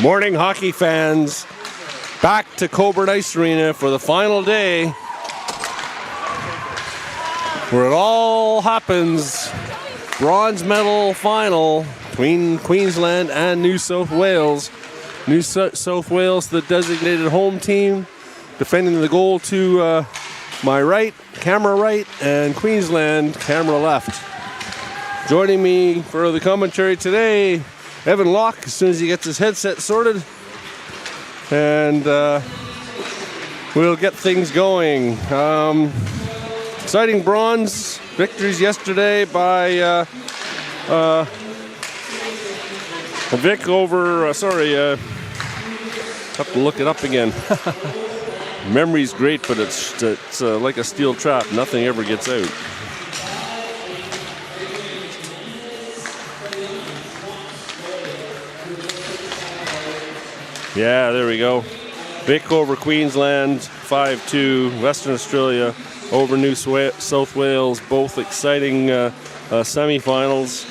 Morning, hockey fans. Back to Cockburn Ice Arena for the final day, where it all happens. Bronze medal final between Queensland and New South Wales. New South Wales, the designated home team, defending the goal to my right, camera right, and Queensland, camera left. Joining me for the commentary today, Evan Locke, as soon as he gets his headset sorted. And we'll get things going. Exciting bronze victories yesterday by Vic over, have to look it up again. Memory's great, but it's like a steel trap. Nothing ever gets out. Yeah, there we go. Vic over Queensland, 5-2. Western Australia over New South Wales. Both exciting semifinals.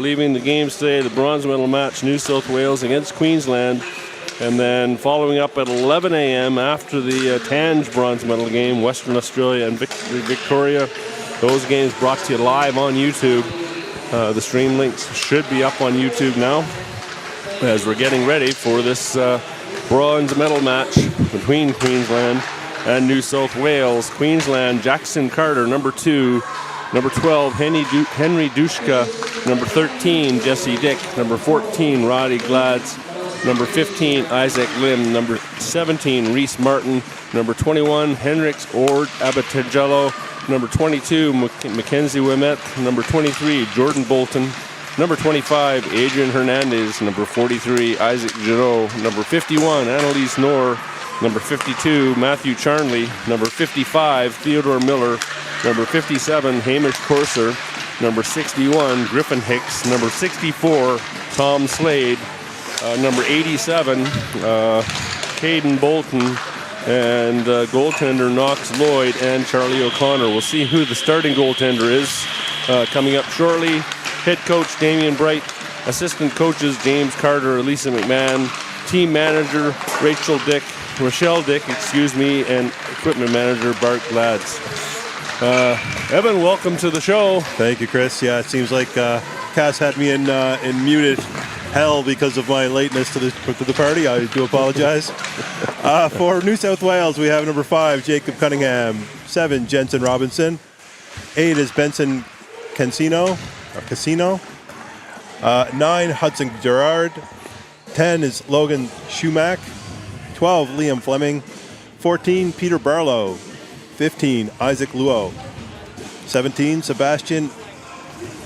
Leaving the games today, the bronze medal match, New South Wales against Queensland. And then following up at 11 a.m. after the Tange bronze medal game, Western Australia and Victoria. Those games brought to you live on YouTube. The stream links should be up on YouTube now, as we're getting ready for this bronze medal match between Queensland and New South Wales. Queensland, Jackson Carter, number 2. Number 12, Henry Dushka. Number 13, Jesse Dick. Number 14, Roddy Glads. Number 15, Isaac Lim. Number 17, Reese Martin. Number 21, Henrix Ord Abatagello. Number 22, Mackenzie Wimet. Number 23, Jordan Bolton. Number 25, Adrian Hernandez. Number 43, Isaac Giroux. Number 51, Annalise Knorr. Number 52, Matthew Charnley. Number 55, Theodore Miller. Number 57, Hamish Corser. Number 61, Griffin Hicks. Number 64, Tom Slade. Number 87, Caden Bolton. And goaltender Knox Lloyd and Charlie O'Connor. We'll see who the starting goaltender is coming up shortly. Head coach Damian Bright, assistant coaches James Carter, Lisa McMahon, team manager Rochelle Dick, and equipment manager Bart Glads. Evan, welcome to the show. Thank you, Chris. Yeah, it seems like Cass had me in muted hell because of my lateness to the party. I do apologize. For New South Wales, we have number 5, Jacob Cunningham. 7, Jensen Robinson. 8 is Benson Casino. 9, Hudson Gerard. 10 is Logan Schumack. 12, Liam Fleming. 14, Peter Barlow. 15, Isaac Luo. 17, Sebastian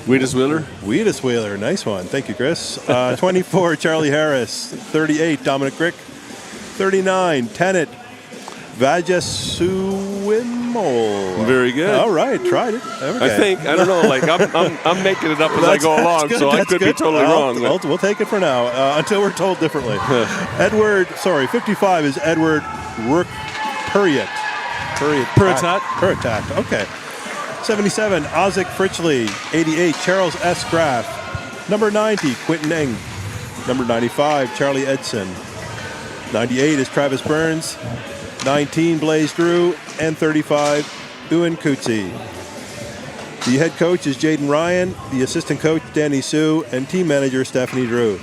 Wiedesweiler. Nice one. Thank you, Chris. 24, Charlie Harris. 38, Dominic Crick. 39, Tenet Vajasuimo. Very good. All right, tried it. Okay. I don't know, I'm making it up as I go along, so I could be totally wrong. We'll take it for now, until we're told differently. 55 is Edward Puritat. Okay. 77, Isaac Fritchley. 88, Charles S. Graff. Number 90, Quentin Eng. Number 95, Charlie Edson. 98 is Travis Burns. 19, Blaze Drew. And 35, Ewan Coetzee. The head coach is Jaden Ryan. The assistant coach, Danny Sue. And team manager, Stephanie Drew.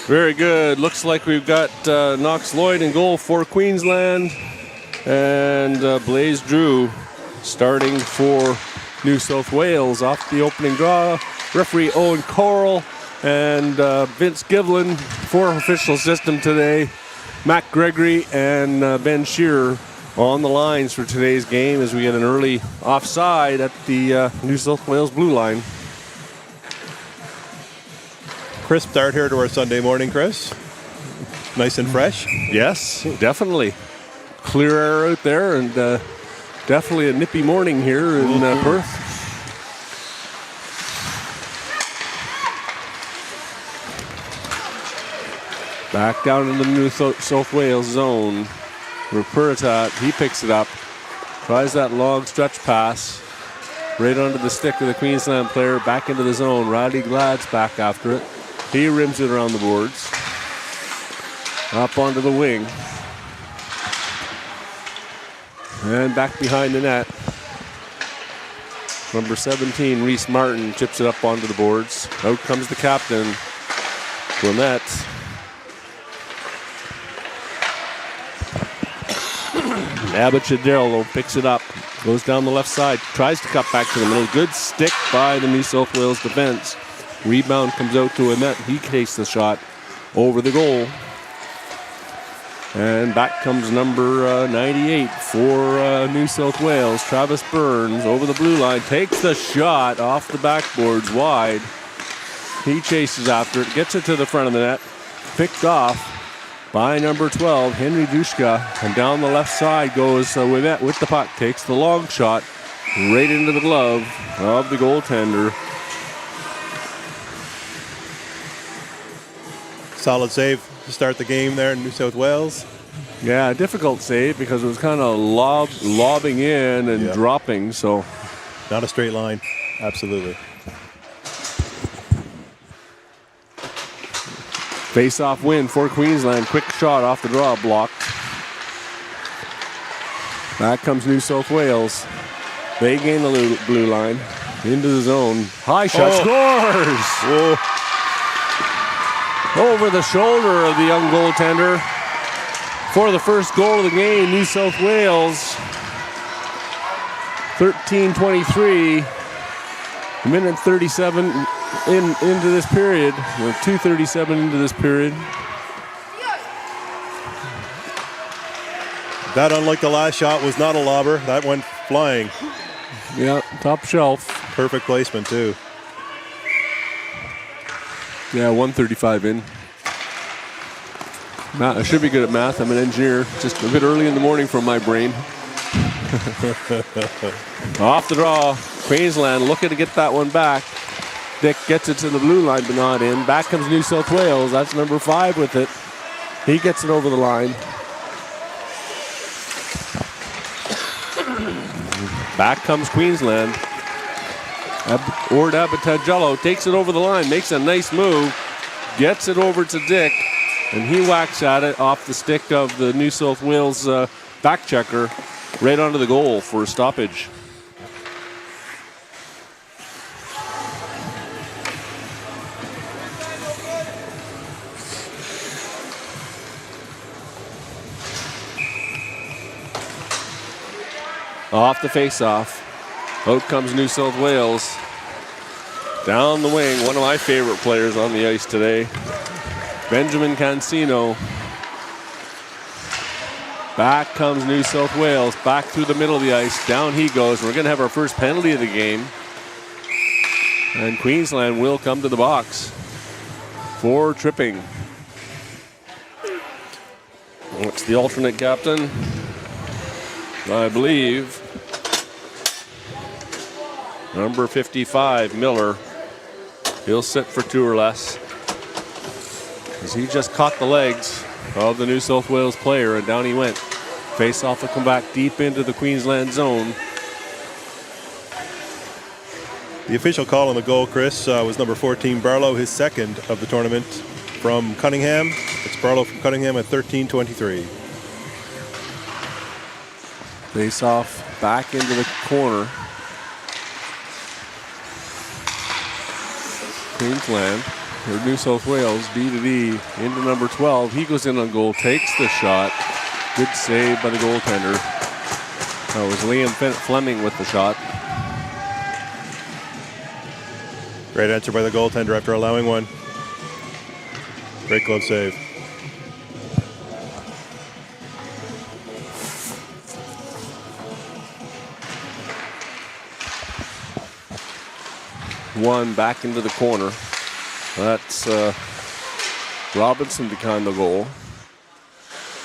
Very good. Looks like we've got Knox Lloyd in goal for Queensland. And Blaze Drew starting for New South Wales. Off the opening draw, referee Owen Coral and Vince Givlin. 4 official system today. Matt Gregory and Ben Shearer on the lines for today's game as we get an early offside at the New South Wales blue line. Crisp start here to our Sunday morning, Chris. Nice and fresh. Yes, definitely. Clear air out there, and definitely a nippy morning here in Perth. Back down into the New South Wales zone. Puritat, he picks it up. Tries that long stretch pass. Right under the stick of the Queensland player. Back into the zone. Roddy Glad's back after it. He rims it around the boards. Up onto the wing. And back behind the net. Number 17, Reese Martin, chips it up onto the boards. Out comes the captain, Clement. Abbottshire picks it up, goes down the left side, tries to cut back to the middle. Good stick by the New South Wales defense. Rebound comes out to Annette. He takes the shot over the goal. And back comes number 98 for New South Wales. Travis Burns over the blue line, takes the shot off the backboards wide. He chases after it, gets it to the front of the net. Picked off by number 12, Henry Dushka. And down the left side goes Wimet with the puck. Takes the long shot right into the glove of the goaltender. Solid save to start the game there in New South Wales. Yeah, difficult save because it was kind of lobbing in and dropping. So not a straight line. Absolutely. Face-off win for Queensland. Quick shot off the draw, blocked. Back comes New South Wales. They gain the blue line. Into the zone. High shot, scores! Whoa. Over the shoulder of the young goaltender. For the first goal of the game, New South Wales. 13:23. Minute 37 into this period. Or 2:37 into this period. That, unlike the last shot, was not a lobber. That went flying. Yeah, top shelf. Perfect placement, too. Yeah, 1:35 in. I should be good at math. I'm an engineer. Just a bit early in the morning for my brain. Off the draw. Queensland looking to get that one back. Dick gets it to the blue line, but not in. Back comes New South Wales. That's number 5 with it. He gets it over the line. Back comes Queensland. Ord Abbottshire takes it over the line, makes a nice move, gets it over to Dick, and he whacks at it off the stick of the New South Wales back checker right onto the goal for a stoppage. Off the face-off. Out comes New South Wales. Down the wing, one of my favorite players on the ice today, Benjamin Cancino. Back comes New South Wales, back through the middle of the ice. Down he goes. We're going to have our first penalty of the game. And Queensland will come to the box for tripping. It's the alternate captain, I believe. Number 55, Miller. He'll sit for 2 or less. As he just caught the legs of the New South Wales player, and down he went. Face-off will come back deep into the Queensland zone. The official call on the goal, Chris, was number 14, Barlow, his second of the tournament from Cunningham. It's Barlow from Cunningham at 13:23. Face-off back into the corner. Queensland, or New South Wales, D to D into number 12. He goes in on goal, takes the shot. Good save by the goaltender. That was Liam Fleming with the shot. Great answer by the goaltender after allowing one. Great glove save. One back into the corner. That's Robinson behind the goal.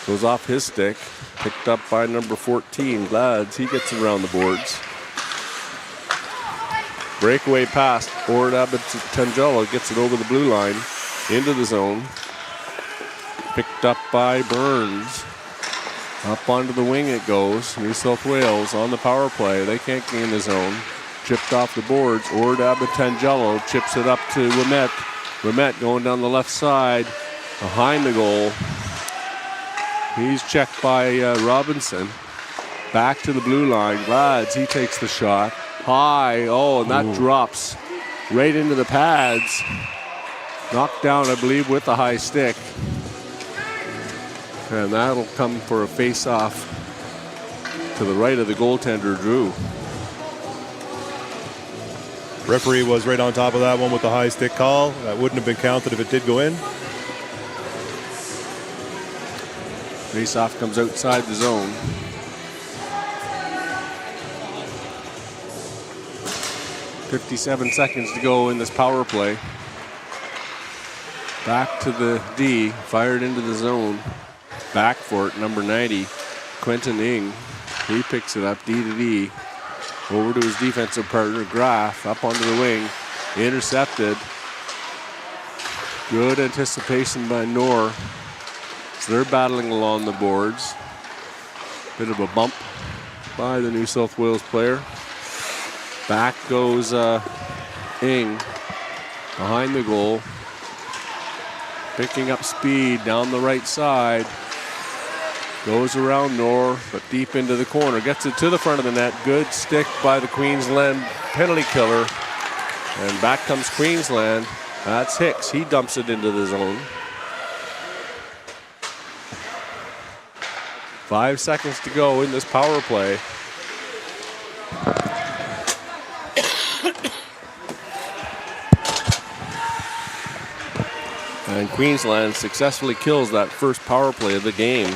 Goes off his stick. Picked up by number 14, Glads. He gets it around the boards. Breakaway pass. Ord Abbottshire gets it over the blue line. Into the zone. Picked up by Burns. Up onto the wing it goes. New South Wales on the power play. They can't gain the zone. Chipped off the boards. Ord Abbottshire chips it up to Wimet. Ouimet going down the left side behind the goal. He's checked by Robinson. Back to the blue line. Glads, he takes the shot. High. Oh, and that drops right into the pads. Knocked down, I believe, with the high stick. And that'll come for a face-off to the right of the goaltender, Drew. Referee was right on top of that one with the high stick call. That wouldn't have been counted if it did go in. Face-off comes outside the zone. .57 seconds to go in this power play. Back to the D, fired into the zone. Back for it, number 90, Quentin Ing. He picks it up, D to D. Over to his defensive partner, Graf, up onto the wing. Intercepted. Good anticipation by Knorr. So they're battling along the boards. Bit of a bump by the New South Wales player. Back goes Ing behind the goal. Picking up speed down the right side. Goes around Knorr, but deep into the corner. Gets it to the front of the net. Good stick by the Queensland penalty killer. And back comes Queensland. That's Hicks. He dumps it into the zone. 5 seconds to go in this power play. And Queensland successfully kills that first power play of the game.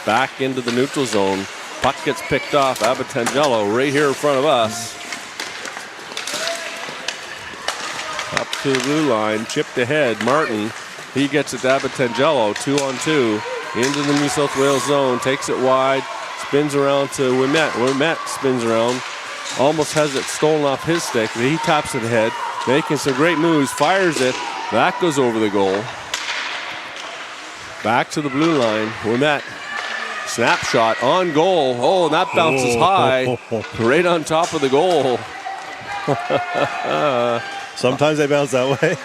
Back into the neutral zone. Puck gets picked off. Abbatangelo right here in front of us. Up to the blue line. Chipped ahead. Martin. He gets it to Abbatangelo. 2-on-2. Into the New South Wales zone. Takes it wide. Spins around to Ouimet. Ouimet spins around. Almost has it stolen off his stick. He taps it ahead. Making some great moves. Fires it. That goes over the goal. Back to the blue line. Ouimet. Snapshot on goal. Oh, and that bounces high. Right on top of the goal. Sometimes they bounce that way.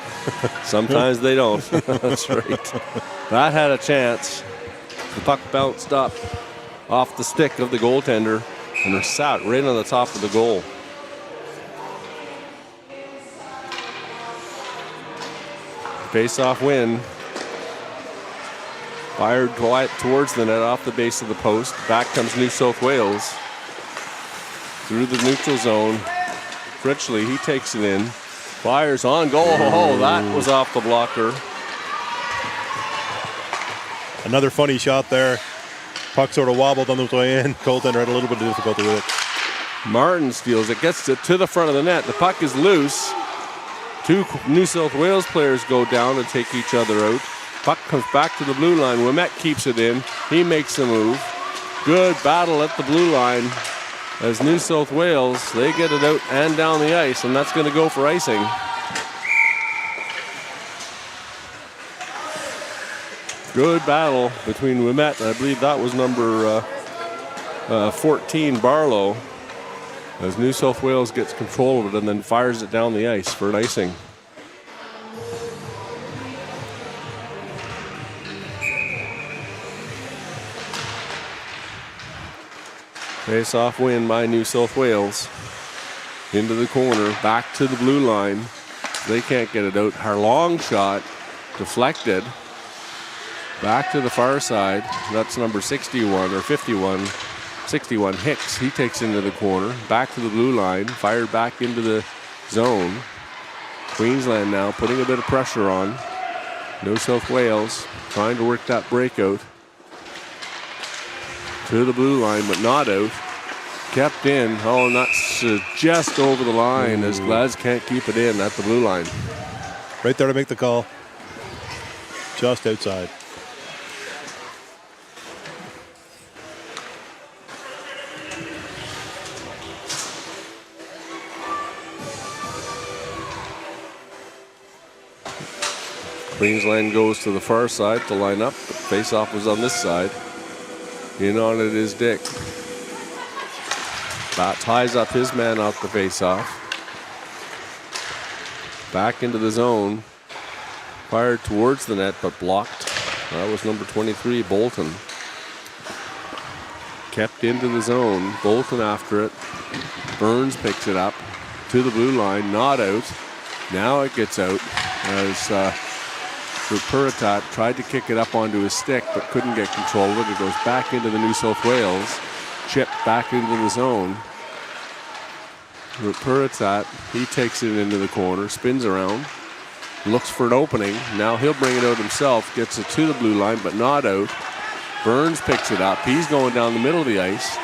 Sometimes they don't. That's right. That had a chance. The puck bounced up off the stick of the goaltender and it sat right on the top of the goal. Face-off win. Fired towards the net off the base of the post. Back comes New South Wales. Through the neutral zone. Fritchley, he takes it in. Fires on goal. Oh, that was off the blocker. Another funny shot there. Puck sort of wobbled on the way in. Goaltender had a little bit of difficulty with it. Martin steals it, gets it to the front of the net. The puck is loose. Two New South Wales players go down and take each other out. Puck comes back to the blue line. Ouimet keeps it in. He makes the move. Good battle at the blue line as New South Wales, they get it out and down the ice, and that's going to go for icing. Good battle between Ouimet, I believe that was number 14, Barlow, as New South Wales gets control of it and then fires it down the ice for an icing. Face-off win by New South Wales. Into the corner, back to the blue line. They can't get it out. Her long shot deflected. Back to the far side. That's number 61 or 51. 61 Hicks. He takes into the corner. Back to the blue line. Fired back into the zone. Queensland now putting a bit of pressure on. New South Wales trying to work that breakout. To the blue line, but not out. Kept in. Oh, and that's just over the line as Glads can't keep it in at the blue line. Right there to make the call. Just outside. Queensland goes to the far side to line up. The face-off was on this side. In on it is Dick. Bat ties up his man off the face-off. Back into the zone. Fired towards the net, but blocked. That was number 23, Bolton. Kept into the zone. Bolton after it. Burns picks it up to the blue line. Not out. Now it gets out as Puritat tried to kick it up onto his stick, but couldn't get control of it. It goes back into the New South Wales. Chip back into the zone. Puritat, he takes it into the corner, spins around, looks for an opening. Now he'll bring it out himself, gets it to the blue line, but not out. Burns picks it up. He's going down the middle of the ice.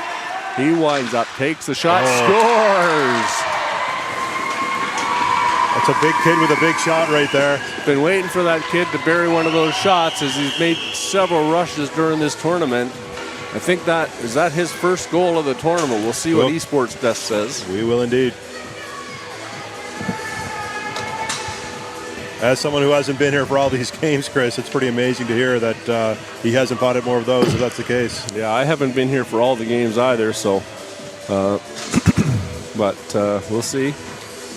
He winds up, takes the shot, scores! That's a big kid with a big shot right there. Been waiting for that kid to bury one of those shots as he's made several rushes during this tournament. I think is that his first goal of the tournament. We'll see what Esports Desk says. We will indeed. As someone who hasn't been here for all these games, Chris, it's pretty amazing to hear that he hasn't potted more of those, if that's the case. Yeah, I haven't been here for all the games either, so. But we'll see.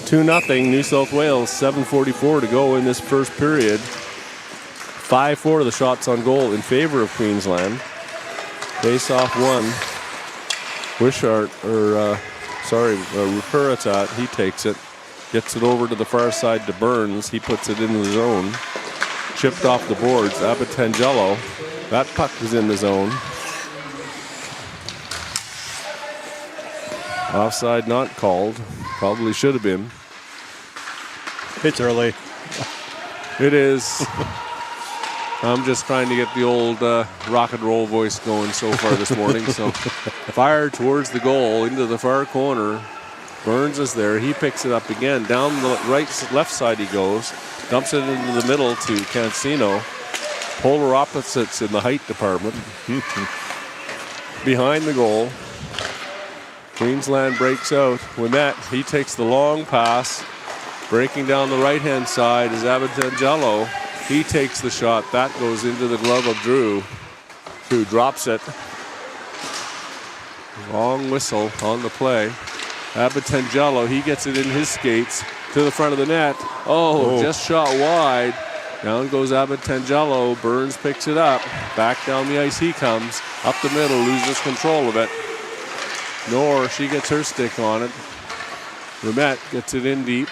2-0, New South Wales, 7:44 to go in this first period. 5-4 of the shots on goal in favor of Queensland. Face-off one. Puritat, he takes it. Gets it over to the far side to Burns. He puts it in the zone. Chipped off the boards. Abbatangelo. That puck was in the zone. Offside not called. Probably should have been. It's early. It is. I'm just trying to get the old rock and roll voice going so far this morning. So fired towards the goal into the far corner. Burns is there. He picks it up again. Down the left side he goes. Dumps it into the middle to Cancino. Polar opposites in the height department. Behind the goal. Queensland breaks out. Wimet, he takes the long pass. Breaking down the right-hand side is Abbatangelo. He takes the shot. That goes into the glove of Drew, who drops it. Long whistle on the play. Abbatangelo, he gets it in his skates to the front of the net. Just shot wide. Down goes Abbatangelo. Burns picks it up. Back down the ice he comes. Up the middle, loses control of it. Nor, she gets her stick on it. Wimet gets it in deep.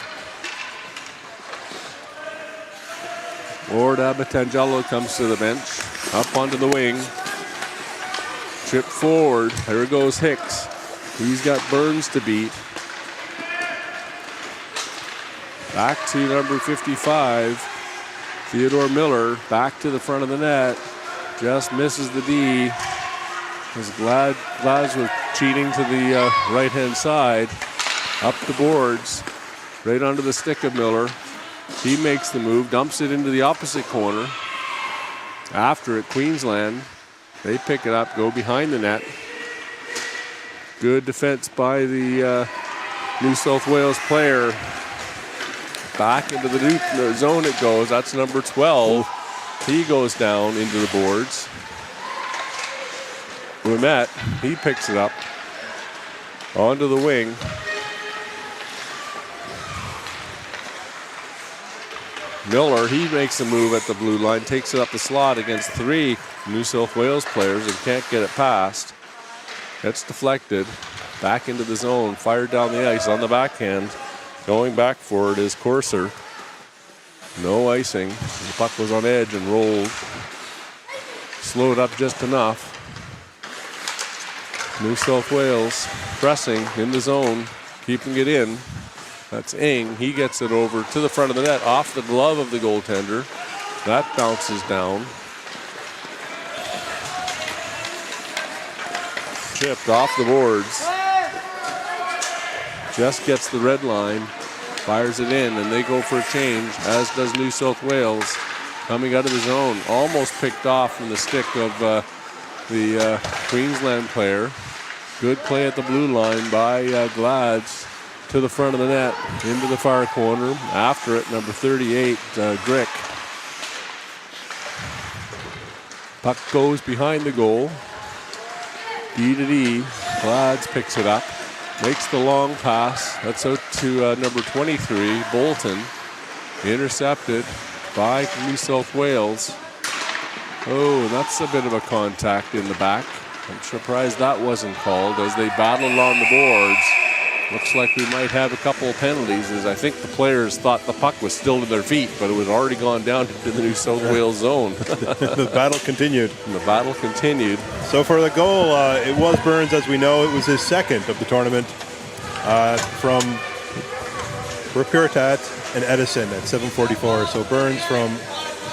Lord Abbatangelo comes to the bench. Up onto the wing. Chip forward. There goes Hicks. He's got Burns to beat. Back to number 55. Theodore Miller back to the front of the net. Just misses the D. As Glads was cheating to the right-hand side. Up the boards. Right onto the stick of Miller. He makes the move, dumps it into the opposite corner. After it, Queensland. They pick it up, go behind the net. Good defense by the New South Wales player. Back into the zone it goes. That's number 12. He goes down into the boards. Wimet, he picks it up. Onto the wing. Miller, he makes a move at the blue line, takes it up the slot against 3 New South Wales players and can't get it past. Gets deflected. Back into the zone, fired down the ice on the backhand. Going back for it is Corser. No icing. The puck was on edge and rolled. Slowed up just enough. New South Wales pressing in the zone, keeping it in. That's Ing. He gets it over to the front of the net, off the glove of the goaltender. That bounces down. Chipped off the boards. Just gets the red line, fires it in, and they go for a change, as does New South Wales. Coming out of the zone, almost picked off from the stick of the Queensland player. Good play at the blue line by Glads. To the front of the net, into the far corner. After it, number 38, Grick. Puck goes behind the goal. D to D. Glads picks it up. Makes the long pass. That's out to number 23, Bolton. Intercepted. by New South Wales. Oh, that's a bit of a contact in the back. I'm surprised that wasn't called as they battled on the boards. Looks like we might have a couple of penalties, as I think the players thought the puck was still to their feet, but it was already gone down into the New South Wales zone. The battle continued. And the battle continued. So for the goal, it was Burns, as we know. It was his second of the tournament from Brooke Puritat and Edison at 7:44. So Burns from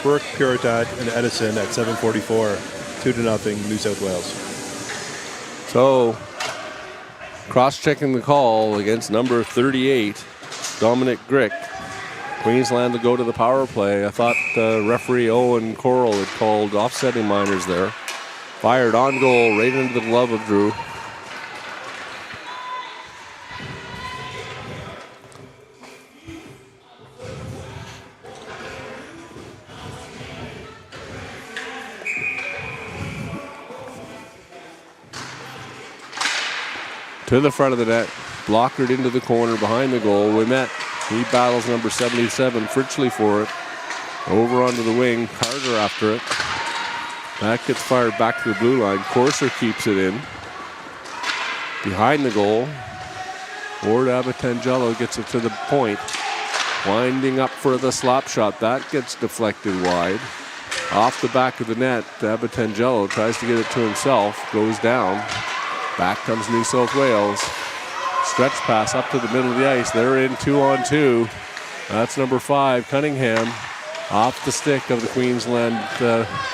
Brooke Puritat and Edison at 7:44, 2-0 New South Wales. So, cross-checking the call against number 38, Dominic Grick. Queensland to go to the power play. I thought referee Owen Coral had called offsetting minors there. Fired on goal right into the glove of Drew. To the front of the net, blockered into the corner behind the goal. Wimet, he battles number 77, Fritchley for it. Over onto the wing, Carter after it. That gets fired back to the blue line. Corser keeps it in. Behind the goal, Ward Abatangelo gets it to the point. Winding up for the slap shot. That gets deflected wide. Off the back of the net, Abatangelo tries to get it to himself, goes down. Back comes New South Wales. Stretch pass up to the middle of the ice. They're in 2-on-2. That's number 5, Cunningham. Off the stick of the Queensland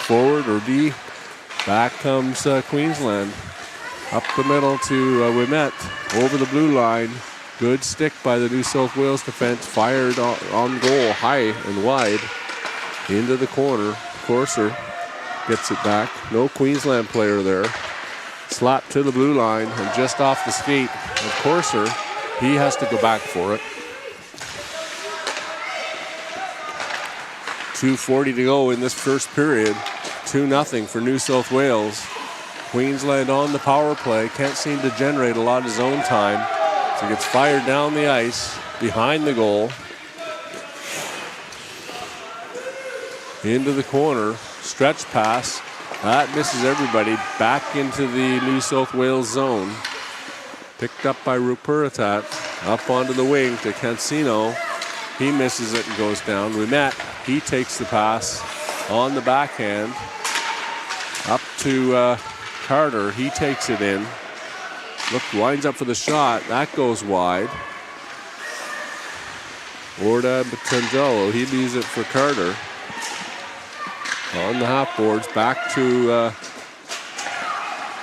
forward or D. Back comes Queensland. Up the middle to Wimet. Over the blue line. Good stick by the New South Wales defense. Fired on goal high and wide. Into the corner. Corser gets it back. No Queensland player there. Slap to the blue line and just off the skate of Corser. He has to go back for it. 2:40 to go in this first period. 2-0 for New South Wales. Queensland on the power play. Can't seem to generate a lot of zone time. So it gets fired down the ice behind the goal. Into the corner. Stretch pass. That misses everybody. Back into the New South Wales zone. Picked up by Rupuritat. Up onto the wing to Cancino. He misses it and goes down. Wimet, he takes the pass on the backhand. Up to Carter. He takes it in. Winds up for the shot. That goes wide. Orda Batangelo. He leaves it for Carter. On the half boards, back to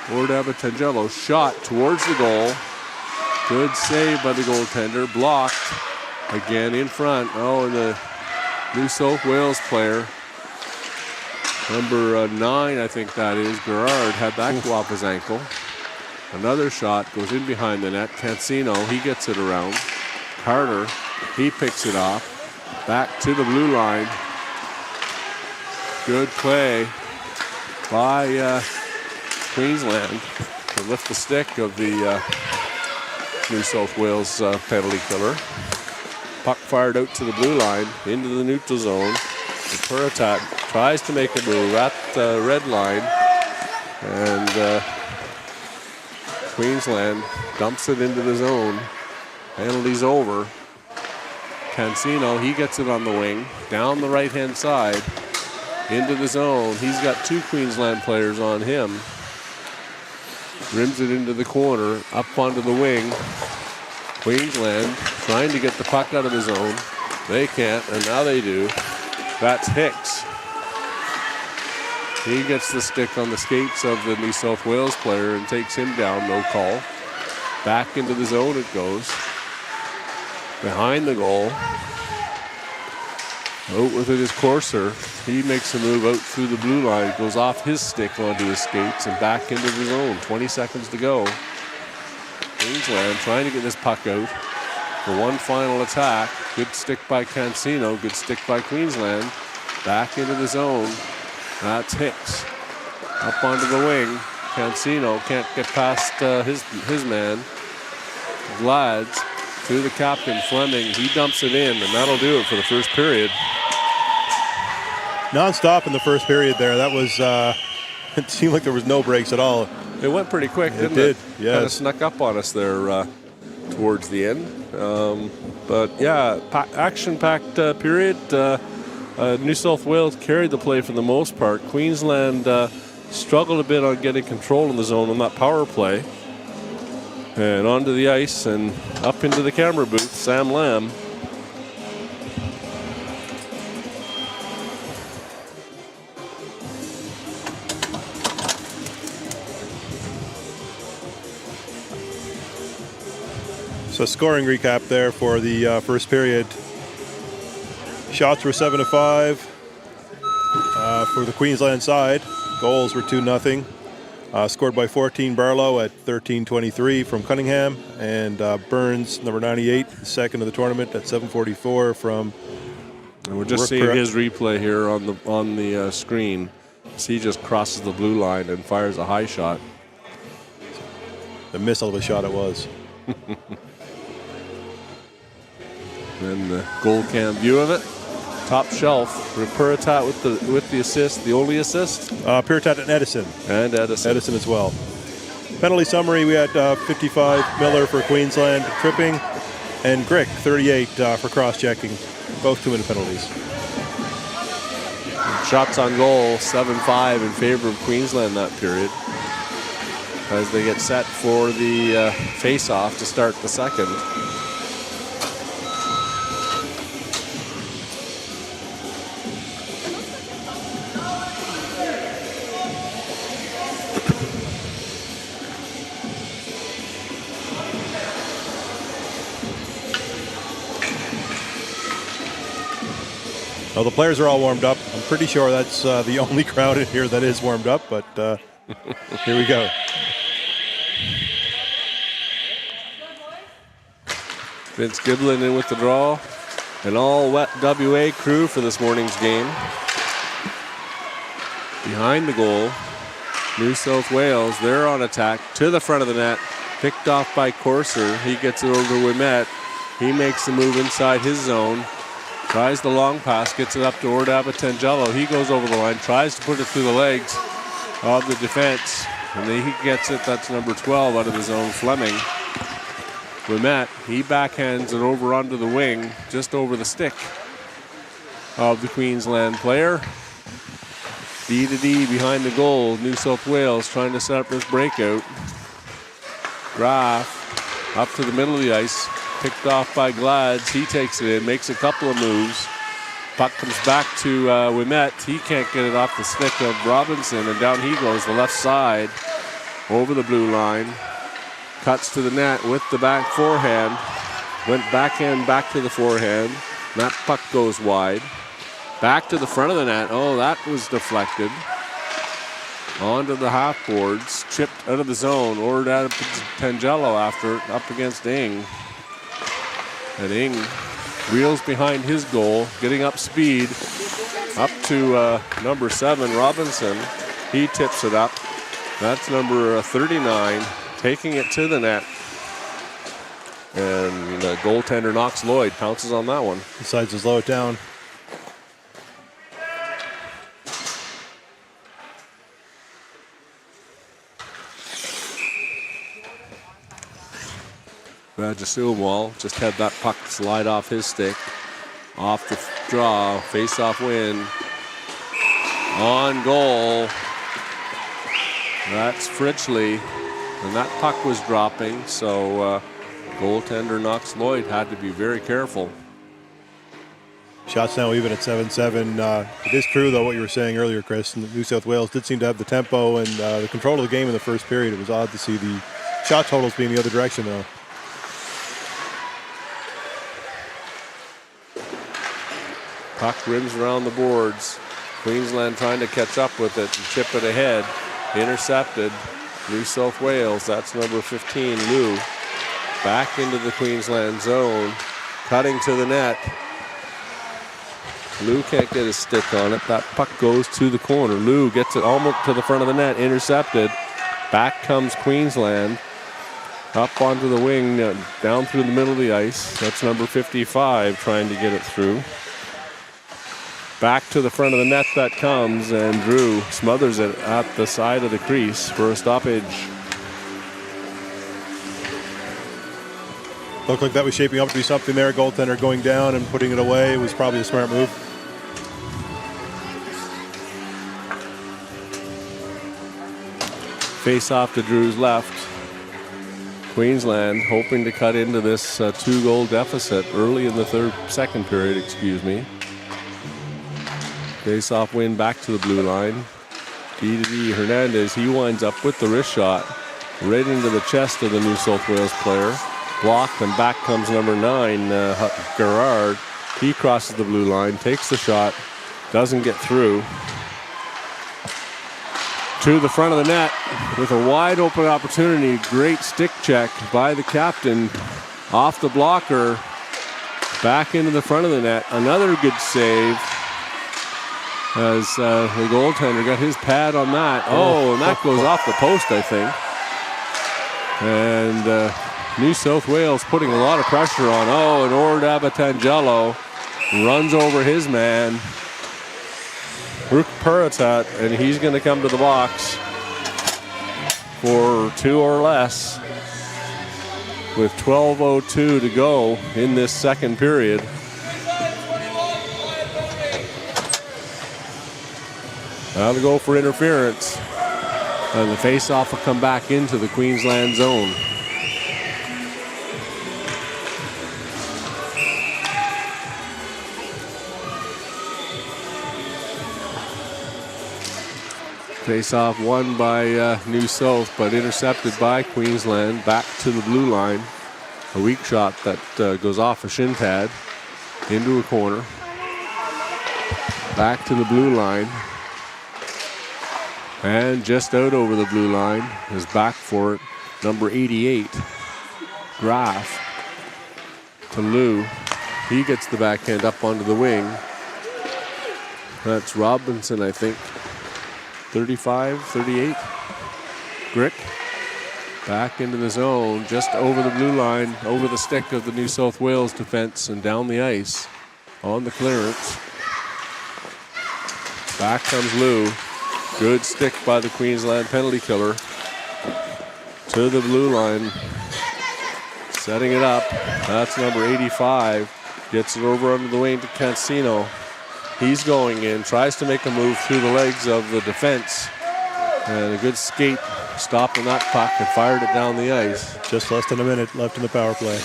Orda Batangelo. Shot towards the goal. Good save by the goaltender. Blocked. Again in front. Oh, and the New South Wales player, number 9, I think that is, Gerard, had that go off his ankle. Another shot goes in behind the net. Cancino, he gets it around. Carter, he picks it off. Back to the blue line. Good play by Queensland to lift the stick of the New South Wales penalty killer. Puck fired out to the blue line, into the neutral zone. Puritat tries to make a move at the red line, and Queensland dumps it into the zone. Penalty's over. Cancino, he gets it on the wing, down the right-hand side, into the zone. He's got 2 Queensland players on him. Rims it into the corner, up onto the wing. Queensland trying to get the puck out of the zone. They can't, and now they do. That's Hicks. He gets the stick on the skates of the New South Wales player and takes him down, no call. Back into the zone it goes. Behind the goal. Out with it is Corser. He makes a move out through the blue line, goes off his stick onto his skates and back into the zone. 20 seconds to go. Queensland trying to get this puck out for one final attack. Good stick by Cancino. Good stick by Queensland. Back into the zone. That's Hicks. Up onto the wing. Cancino can't get past his man. Glads to the captain, Fleming. He dumps it in, and that'll do it for the first period. Non-stop in the first period there. That was, it seemed like there was no breaks at all. It went pretty quick, didn't it? It did, yes. Kind of snuck up on us there towards the end. But yeah, action-packed period. New South Wales carried the play for the most part. Queensland struggled a bit on getting control in the zone on that power play. And onto the ice and up into the camera booth, Sam Lamb. So scoring recap there for the first period. Shots were 7-5 for the Queensland side. Goals were 2-0. Scored by 14 Barlow at 13:23 from Cunningham, and Burns, number 98, second of the tournament at 7:44 from. And we're just seeing his replay here on the screen. So he just crosses the blue line and fires a high shot. The missile of a shot it was. And the goal cam view of it. Top shelf. Puritat with the assist, the only assist. Puritat and Edison. And Edison. Edison as well. Penalty summary, we had 55 Miller for Queensland tripping, and Grick 38 for cross-checking. Both 2-minute penalties. Shots on goal, 7-5 in favor of Queensland that period. As they get set for the face-off to start the second. Well, the players are all warmed up. I'm pretty sure that's the only crowd in here that is warmed up, but here we go. Vince Giblin in with the draw. An all-wet WA crew for this morning's game. Behind the goal, New South Wales, they're on attack to the front of the net. Picked off by Corser. He gets it over to Ouimet. He makes the move inside his zone. Tries the long pass, gets it up to Ordava Tangelo. He goes over the line, tries to put it through the legs of the defense. And then he gets it, that's number 12 out of his own, Fleming. Ouimet, he backhands it over onto the wing, just over the stick of the Queensland player. D to D behind the goal. New South Wales trying to set up this breakout. Graf up to the middle of the ice. Picked off by Glads. He takes it in, makes a couple of moves. Puck comes back to Ouimet. He can't get it off the stick of Robinson, and down he goes the left side over the blue line. Cuts to the net with the back forehand. Went backhand back to the forehand. That puck goes wide. Back to the front of the net. Oh, that was deflected. Onto the half boards. Chipped out of the zone. Ordered out of Tangelo after it, up against Ing. And Ing wheels behind his goal, getting up speed. Up to number 7, Robinson. He tips it up. That's number 39, taking it to the net. And the goaltender Knox Lloyd pounces on that one. Decides to slow it down. Rajasumwal just had that puck slide off his stick. Off the draw, face-off win. On goal. That's Fritchley. And that puck was dropping, so goaltender Knox Lloyd had to be very careful. Shots now even at 7-7. It is true, though, what you were saying earlier, Chris. New South Wales did seem to have the tempo and the control of the game in the first period. It was odd to see the shot totals being the other direction, though. Puck rims around the boards. Queensland trying to catch up with it and chip it ahead. Intercepted. New South Wales, that's number 15, Lou. Back into the Queensland zone. Cutting to the net. Lou can't get his stick on it. That puck goes to the corner. Lou gets it almost to the front of the net. Intercepted. Back comes Queensland. Up onto the wing, down through the middle of the ice. That's number 55 trying to get it through. Back to the front of the net that comes, and Drew smothers it at the side of the crease for a stoppage. Looked like that was shaping up to be something there. Goaltender going down and putting it away. It was probably a smart move. Face off to Drew's left. Queensland hoping to cut into this 2-goal deficit early in the second period, excuse me. Face-off win back to the blue line. D Hernandez, he winds up with the wrist shot right into the chest of the New South Wales player. Blocked, and back comes number 9, Gerard. He crosses the blue line, takes the shot, doesn't get through. To the front of the net with a wide open opportunity. Great stick check by the captain off the blocker. Back into the front of the net. Another good save as the goaltender got his pad on that. Oh, and that goes off the post, I think. And New South Wales putting a lot of pressure on. Oh, and Ord Abatangelo runs over his man, Rook Puritat, and he's going to come to the box for 2 or less with 12:02 to go in this second period. Now to go for interference, and the face-off will come back into the Queensland zone. Face-off won by New South, but intercepted by Queensland. Back to the blue line. A weak shot that goes off a shin pad into a corner. Back to the blue line. And just out over the blue line is back for it. Number 88, Graf to Lou. He gets the backhand up onto the wing. That's Robinson, I think. 35, 38. Grick back into the zone, just over the blue line, over the stick of the New South Wales defense and down the ice on the clearance. Back comes Lou. Good stick by the Queensland penalty killer to the blue line. Setting it up. That's number 85. Gets it over under the wing to Cancino. He's going in, tries to make a move through the legs of the defense. And a good skate, stopping that puck and fired it down the ice. Just less than a minute left in the power play.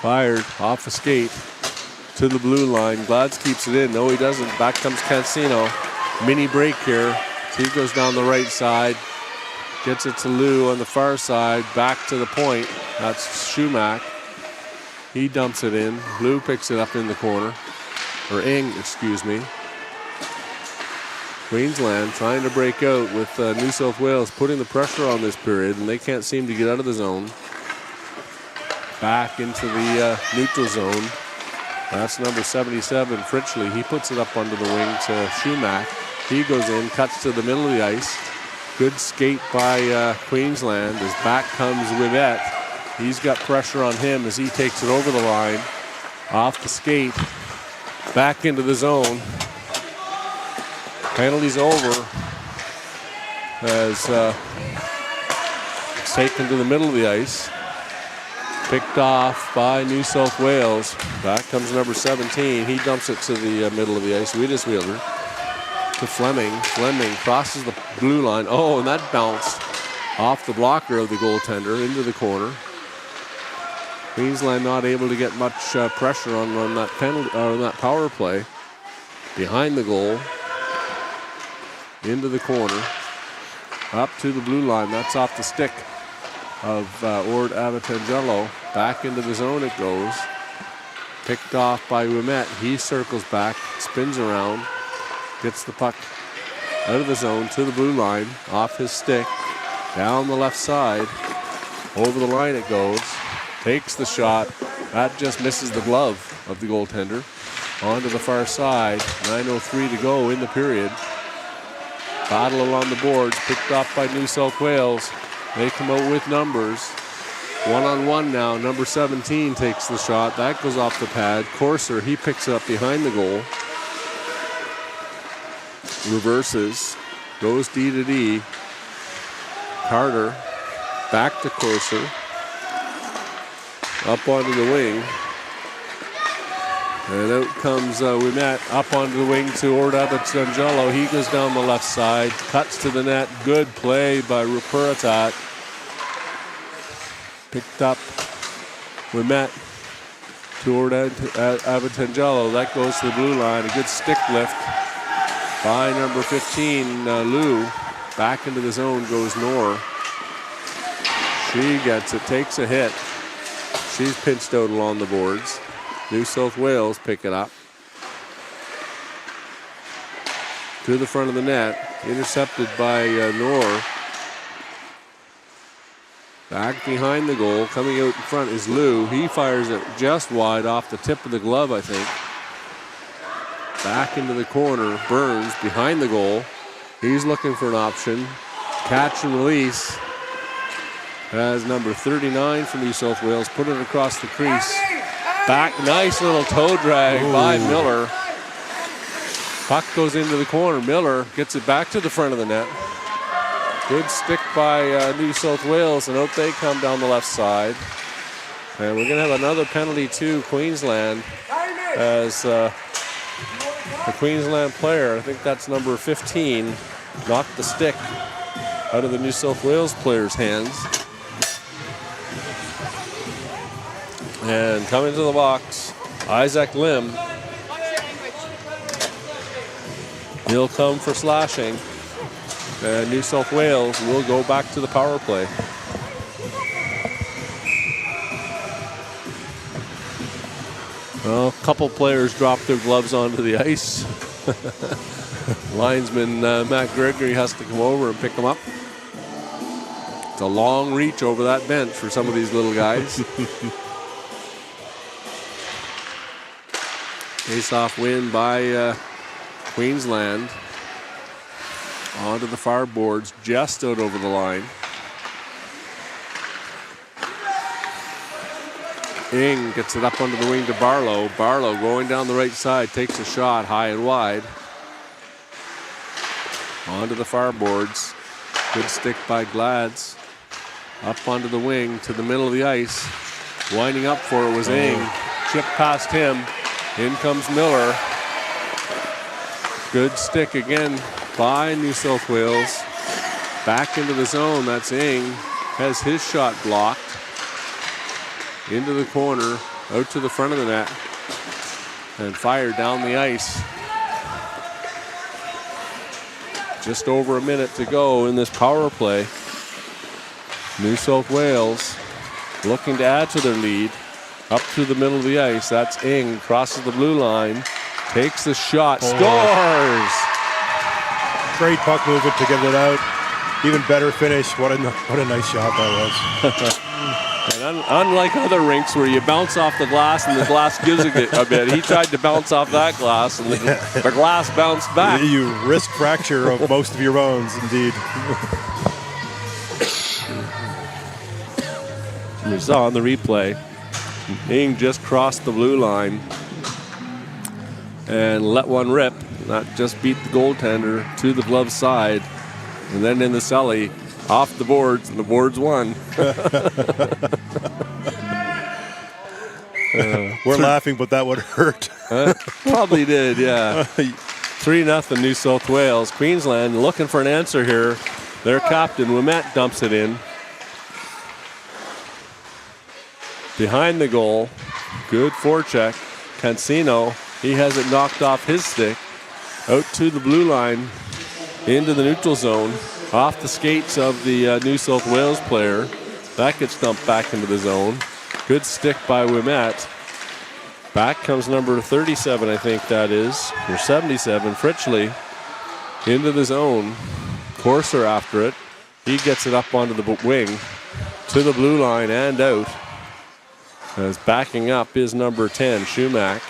Fired off a skate to the blue line. Glads keeps it in. No, he doesn't. Back comes Cancino. Mini break here. So he goes down the right side. Gets it to Lou on the far side. Back to the point. That's Schumack. He dumps it in. Lou picks it up in the corner. Or Ing, excuse me. Queensland trying to break out with New South Wales putting the pressure on this period, and they can't seem to get out of the zone. Back into the neutral zone. That's number 77, Fritchley. He puts it up under the wing to Schumack. He goes in, cuts to the middle of the ice. Good skate by Queensland. As back comes Wimet. He's got pressure on him as he takes it over the line. Off the skate. Back into the zone. Penalty's over as it's taken to the middle of the ice. Picked off by New South Wales. Back comes number 17. He dumps it to the middle of the ice. Wiedesweiler to Fleming. Fleming crosses the blue line. Oh, and that bounced off the blocker of the goaltender into the corner. Queensland not able to get much pressure on that penalty on that power play. Behind the goal. Into the corner. Up to the blue line. That's off the stick of Ord Abatangelo. Back into the zone it goes. Picked off by Wimet. He circles back, spins around, gets the puck out of the zone to the blue line, off his stick, down the left side. Over the line it goes. Takes the shot. That just misses the glove of the goaltender. Onto the far side. 9:03 to go in the period. Battle along the boards, picked off by New South Wales. They come out with numbers. One-on-one now. Number 17 takes the shot. That goes off the pad. Corser, he picks it up behind the goal. Reverses. Goes D to D. Carter back to Corser. Up onto the wing. And out comes Ouimet up onto the wing to Ordabitangelo. He goes down the left side. Cuts to the net. Good play by Rupuratat. Picked up Ouimet to Ordabitangelo. That goes to the blue line. A good stick lift by number 15, Lou. Back into the zone goes Nor. She gets it, takes a hit. She's pinched out along the boards. New South Wales pick it up. To the front of the net. Intercepted by Nor. Back behind the goal. Coming out in front is Lou. He fires it just wide off the tip of the glove, I think. Back into the corner. Burns behind the goal. He's looking for an option. Catch and release. As number 39 for New South Wales. Put it across the crease. Back, nice little toe drag by Miller. Puck goes into the corner. Miller gets it back to the front of the net. Good stick by New South Wales, and out they come down the left side. And we're going to have another penalty to Queensland as the Queensland player, I think that's number 15, knocked the stick out of the New South Wales player's hands. And coming to the box, Isaac Lim. He'll come for slashing. And New South Wales will go back to the power play. Well, a couple players dropped their gloves onto the ice. Linesman Matt Gregory has to come over and pick them up. It's a long reach over that bench for some of these little guys. Face-off win by Queensland. Onto the far boards, just out over the line. Ing gets it up under the wing to Barlow. Barlow going down the right side, takes a shot high and wide. Onto the far boards. Good stick by Glads. Up onto the wing to the middle of the ice. Winding up for it was Ing. Chip past him. In comes Miller. Good stick again by New South Wales. Back into the zone. That's Ing. Has his shot blocked. Into the corner. Out to the front of the net. And fired down the ice. Just over a minute to go in this power play. New South Wales looking to add to their lead. Up to the middle of the ice. That's Ing. Crosses the blue line. Takes the shot. Scores! Great puck movement to get it out. Even better finish. What a nice shot that was. And unlike other rinks where you bounce off the glass and the glass gives a bit, he tried to bounce off that glass and the glass bounced back. You risk fracture of most of your bones, indeed. We saw on the replay, Ing just crossed the blue line and let one rip. That just beat the goaltender to the glove side. And then in the celly, off the boards, and the boards won. We're laughing, but that would hurt. Probably did, yeah. 3-0 New South Wales. Queensland looking for an answer here. Their captain, Ouimet, dumps it in. Behind the goal. Good forecheck. Cancino, he has it knocked off his stick. Out to the blue line. Into the neutral zone. Off the skates of the New South Wales player. That gets dumped back into the zone. Good stick by Ouimet. Back comes number 37, I think that is, or 77, Fritchley. Into the zone. Corser after it. He gets it up onto the wing. To the blue line and out. As backing up is number 10, Shumak.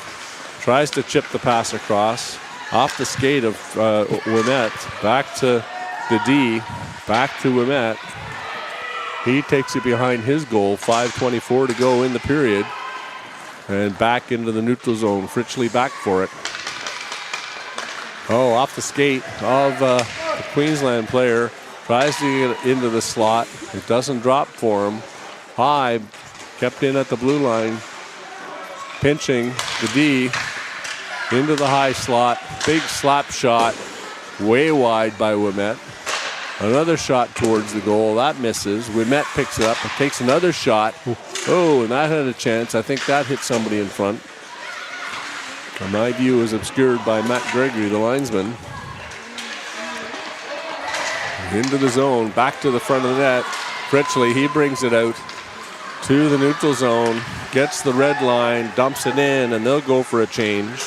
Tries to chip the pass across. Off the skate of Ouimet. Back to the D. Back to Ouimet. He takes it behind his goal. 5:24 to go in the period. And back into the neutral zone. Fritchley back for it. Oh, off the skate of the Queensland player. Tries to get into the slot. It doesn't drop for him. High, kept in at the blue line. Pinching the D into the high slot. Big slap shot. Way wide by Ouimet. Another shot towards the goal. That misses. Ouimet picks it up and takes another shot. Oh, and that had a chance. I think that hit somebody in front. And my view is obscured by Matt Gregory, the linesman. Into the zone, back to the front of the net. Fritchley, he brings it out to the neutral zone, gets the red line, dumps it in, and they'll go for a change.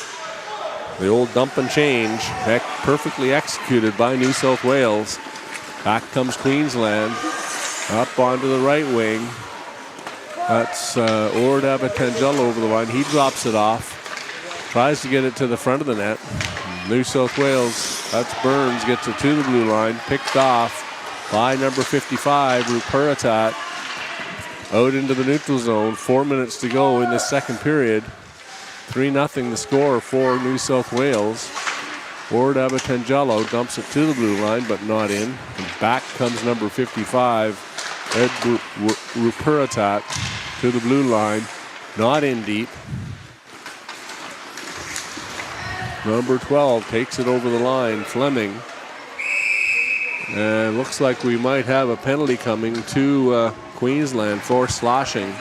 The old dump and change, perfectly executed by New South Wales. Back comes Queensland, up onto the right wing. That's Ord Abatangelo over the line. He drops it off, tries to get it to the front of the net. New South Wales, that's Burns, gets it to the blue line, picked off by number 55, Ruperitat, out into the neutral zone. 4 minutes to go in the second period. 3-0 the score for New South Wales. Ord Abatangelo dumps it to the blue line, but not in. And back comes number 55, Ed Ruperitat, to the blue line, not in deep. Number 12 takes it over the line, Fleming. And looks like we might have a penalty coming to Queensland for sloshing.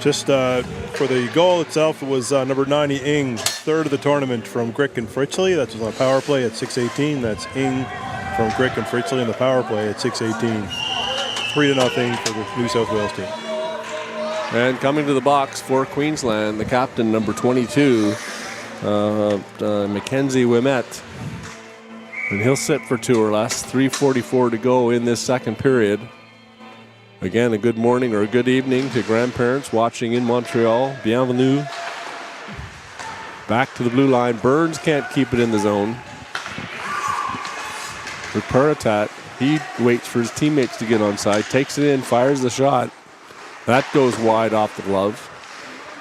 Just for the goal itself, it was number 90, Ing, third of the tournament from Grick and Fritchley. That was on a power play at 6:18. That's Ing from Grick and Fritchley on the power play at 6:18. 3-0 for the New South Wales team. And coming to the box for Queensland, the captain, number 22, Mackenzie Ouimet. And he'll sit for 2 or less. 3:44 to go in this second period. Again, a good morning or a good evening to grandparents watching in Montreal. Bienvenue. Back to the blue line. Burns can't keep it in the zone. Ruperitat, he waits for his teammates to get onside, takes it in, fires the shot. That goes wide off the glove.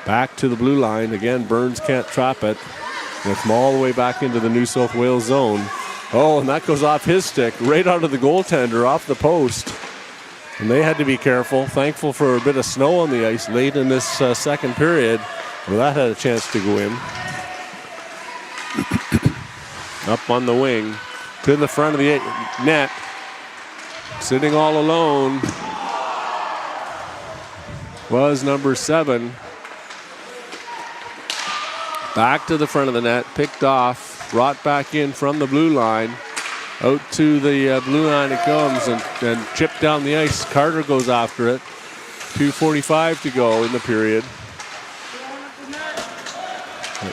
Back to the blue line. Again, Burns can't trap it. And from all the way back into the New South Wales zone. Oh, and that goes off his stick, right onto the goaltender, off the post. And they had to be careful. Thankful for a bit of snow on the ice late in this second period. Well, that had a chance to go in. Up on the wing, to the front of the net. Sitting all alone was number 7. Back to the front of the net, picked off, brought back in from the blue line. Out to the blue line it comes and chipped down the ice. Carter goes after it. 2:45 to go in the period.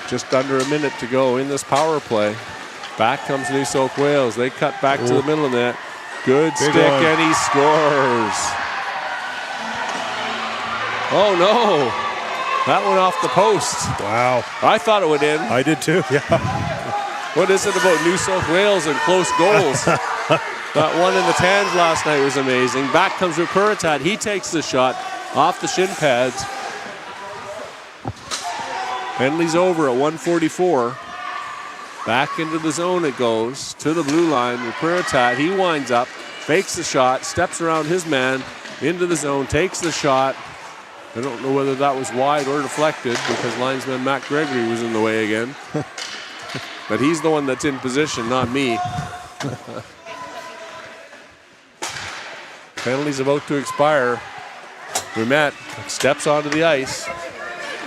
Just under a minute to go in this power play. Back comes New South Wales. They cut back to the middle of the net. Good stick, and he scores. Oh, no. That went off the post. Wow. I thought it would in. I did too, yeah. What is it about New South Wales and close goals? That one in the Tans last night was amazing. Back comes Ruperitat. He takes the shot off the shin pads. Penalty's over at 1:44. Back into the zone it goes. To the blue line. Ruperitat, he winds up, fakes the shot, steps around his man, into the zone, takes the shot. I don't know whether that was wide or deflected because linesman Matt Gregory was in the way again. But he's the one that's in position, not me. Penalty's about to expire. Ouimet steps onto the ice,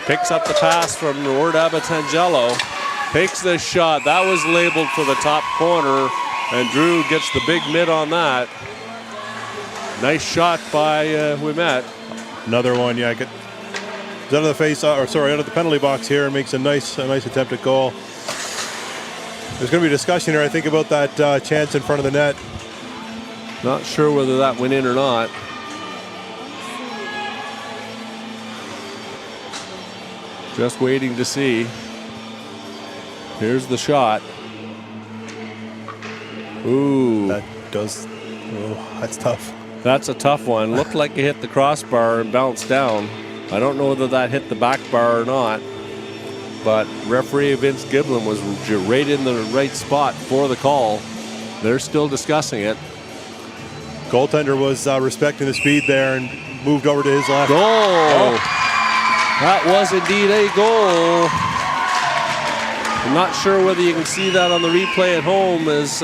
picks up the pass from Ord Abatangelo, takes the shot. That was labeled for the top corner, and Drew gets the big mid on that. Nice shot by Ouimet. Another one, yeah. It's out of the face, out of the penalty box here, and makes a nice attempt at goal. There's going to be a discussion here, I think, about that chance in front of the net. Not sure whether that went in or not. Just waiting to see. Here's the shot. Ooh. That does Oh, that's tough. That's a tough one. Looked like it hit the crossbar and bounced down. I don't know whether that hit the back bar or not, but referee Vince Giblin was right in the right spot for the call. They're still discussing it. Goaltender was respecting the speed there and moved over to his left. Goal! Oh. That was indeed a goal. I'm not sure whether you can see that on the replay at home as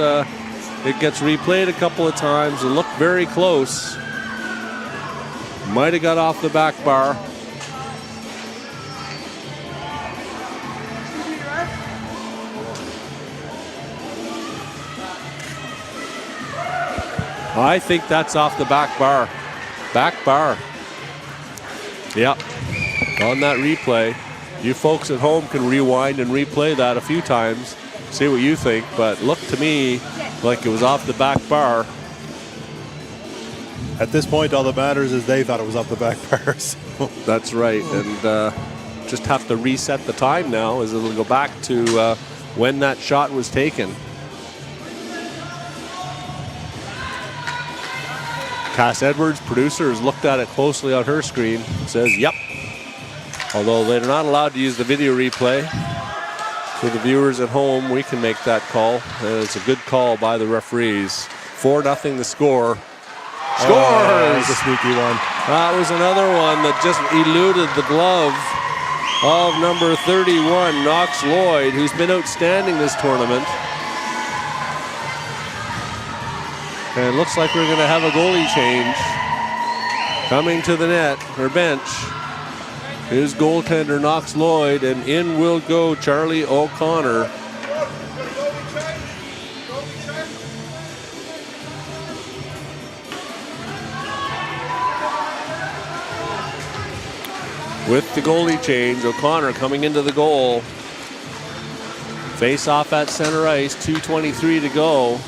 it gets replayed a couple of times. It looked very close. Might have got off the back bar. I think that's off the back bar. Back bar. Yep. On that replay. You folks at home can rewind and replay that a few times. See what you think, but looked to me like it was off the back bar. At this point, all that matters is they thought it was off the back bar. So. That's right, and just have to reset the time now as it'll go back to when that shot was taken. Cass Edwards, producer, has looked at it closely on her screen. Says, yep. Although they're not allowed to use the video replay. For the viewers at home, we can make that call. And it's a good call by the referees. 4-0 the score. Scores! That was a sneaky one. That was another one that just eluded the glove of number 31, Knox Lloyd, who's been outstanding this tournament. And it looks like we're going to have a goalie change. Coming to the net, or bench, is goaltender Knox Lloyd, and in will go Charlie O'Connor. With the goalie change, O'Connor coming into the goal. Face off at center ice, 2:23 to go.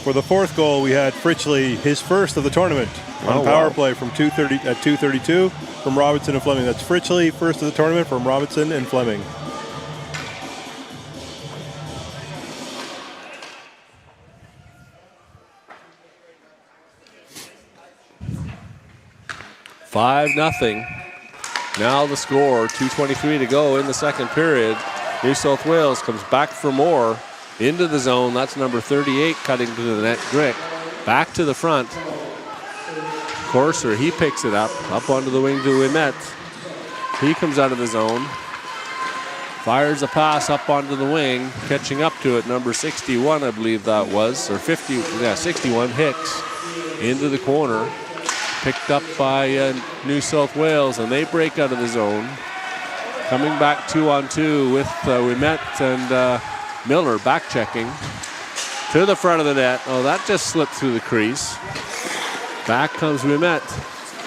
For the fourth goal, we had Fritchley, his first of the tournament, on power play from 2:32 from Robinson and Fleming. That's Fritchley, first of the tournament from Robinson and Fleming. Five 0. Now the score, 2:23 to go in the second period. New South Wales comes back for more. Into the zone, that's number 38 cutting to the net, Grick. Back to the front. Corser, he picks it up onto the wing to Ouimet. He comes out of the zone. Fires a pass up onto the wing, catching up to it, number 61, I believe that was, or 50, yeah, 61, Hicks, into the corner. Picked up by New South Wales, and they break out of the zone. Coming back 2-on-2 with Ouimet and Miller back checking to the front of the net. Oh, that just slipped through the crease. Back comes Ouimet.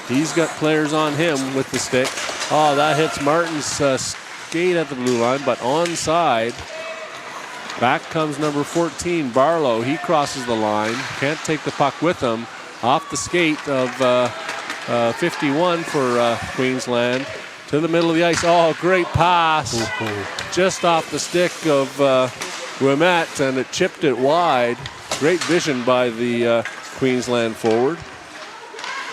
He's got players on him with the stick. Oh, that hits Martin's skate at the blue line, but onside. Back comes number 14, Barlow. He crosses the line. Can't take the puck with him. Off the skate of 51 for Queensland. To the middle of the ice. Oh, great pass. Just off the stick of Ouimet, and it chipped it wide. Great vision by the Queensland forward.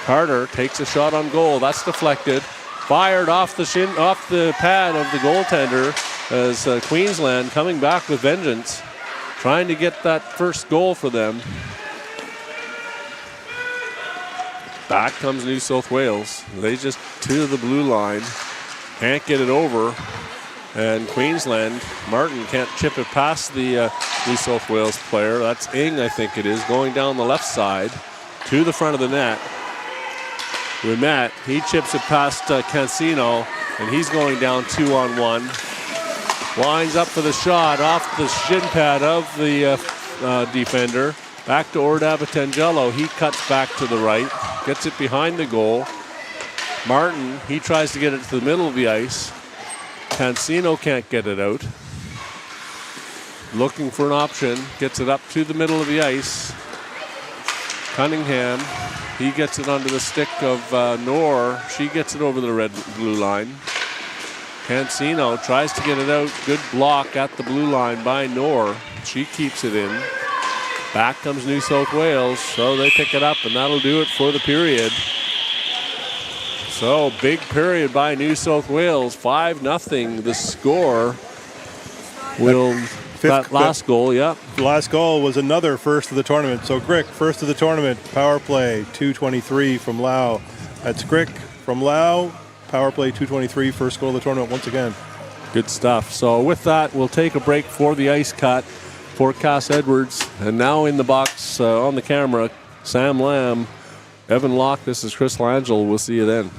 Carter takes a shot on goal. That's deflected. Fired off the pad of the goaltender as Queensland coming back with vengeance. Trying to get that first goal for them. Back comes New South Wales. They just to the blue line. Can't get it over. And Queensland, Martin can't chip it past the New South Wales player. That's Ing, I think it is, going down the left side to the front of the net. Ouimet, he chips it past Cancino, and he's going down 2-on-1. Lines up for the shot off the shin pad of the defender. Back to Ordabitangelo. He cuts back to the right, gets it behind the goal. Martin, he tries to get it to the middle of the ice. Cancino can't get it out. Looking for an option, gets it up to the middle of the ice. Cunningham, he gets it onto the stick of Noor. She gets it over the red-blue line. Cancino tries to get it out. Good block at the blue line by Noor. She keeps it in. Back comes New South Wales, so they pick it up, and that'll do it for the period. So big period by New South Wales, 5-0. The score will that last goal, yeah. The last goal was another first of the tournament. So Grick, first of the tournament, power play, 2:23 from Lau. That's Grick from Lau, power play, 2:23, first goal of the tournament once again. Good stuff. So with that, we'll take a break for the ice cut for Cass Edwards. And now in the box on the camera, Sam Lamb, Evan Locke, this is Chris Langell. We'll see you then.